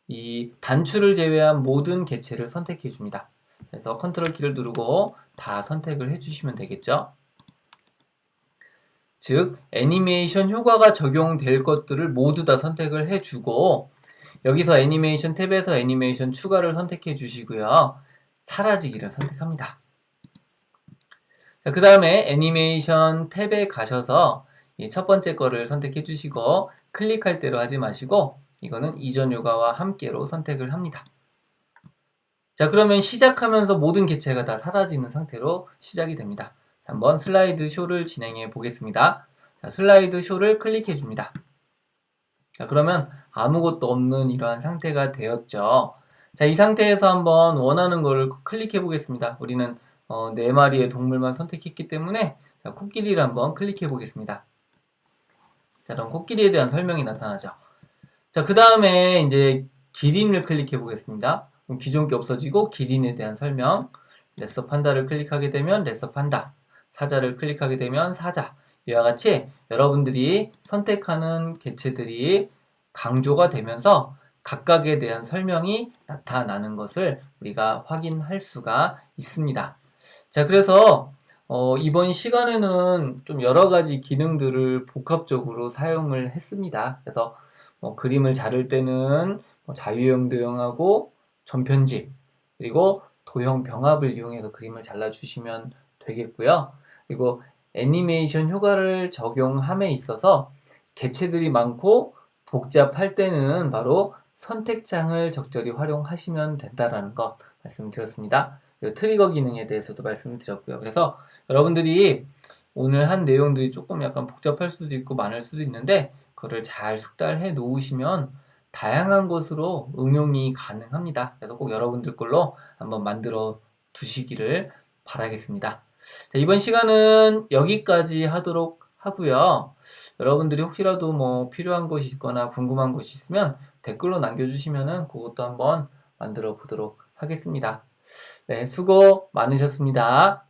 이 단추를 제외한 모든 개체를 선택해 줍니다. 그래서 컨트롤 키를 누르고 다 선택을 해주시면 되겠죠. 즉 애니메이션 효과가 적용될 것들을 모두 다 선택을 해주고 여기서 애니메이션 탭에서 애니메이션 추가를 선택해 주시고요. 사라지기를 선택합니다. 그 다음에 애니메이션 탭에 가셔서 첫 번째 거를 선택해 주시고 클릭할 대로 하지 마시고 이거는 이전 효과와 함께로 선택을 합니다. 자, 그러면 시작하면서 모든 개체가 다 사라지는 상태로 시작이 됩니다. 자, 한번 슬라이드 쇼를 진행해 보겠습니다. 자, 슬라이드 쇼를 클릭해 줍니다. 자, 그러면 아무것도 없는 이러한 상태가 되었죠. 자, 이 상태에서 한번 원하는 거를 클릭해 보겠습니다. 우리는 4마리의 동물만 선택했기 때문에 자, 코끼리를 한번 클릭해 보겠습니다. 자, 그럼 코끼리에 대한 설명이 나타나죠. 자, 그 다음에 이제 기린을 클릭해 보겠습니다. 그럼 기존 게 없어지고 기린에 대한 설명. 렛서 판다를 클릭하게 되면 렛서 판다. 사자를 클릭하게 되면 사자. 이와 같이 여러분들이 선택하는 개체들이 강조가 되면서 각각에 대한 설명이 나타나는 것을 우리가 확인할 수가 있습니다. 자, 그래서 이번 시간에는 좀 여러 가지 기능들을 복합적으로 사용을 했습니다. 그래서 그림을 자를 때는 자유형 도형하고 전편집 그리고 도형 병합을 이용해서 그림을 잘라주시면 되겠고요. 그리고 애니메이션 효과를 적용함에 있어서 개체들이 많고 복잡할 때는 바로 선택창을 적절히 활용하시면 된다는 것 말씀드렸습니다. 트리거 기능에 대해서도 말씀드렸고요. 그래서 여러분들이 오늘 한 내용들이 조금 약간 복잡할 수도 있고 많을 수도 있는데 그거를 잘 숙달해 놓으시면 다양한 것으로 응용이 가능합니다. 그래서 꼭 여러분들 걸로 한번 만들어 두시기를 바라겠습니다. 자, 이번 시간은 여기까지 하도록 하고요. 여러분들이 혹시라도 뭐 필요한 것이 있거나 궁금한 것이 있으면 댓글로 남겨주시면은 그것도 한번 만들어 보도록 하겠습니다. 네, 수고 많으셨습니다.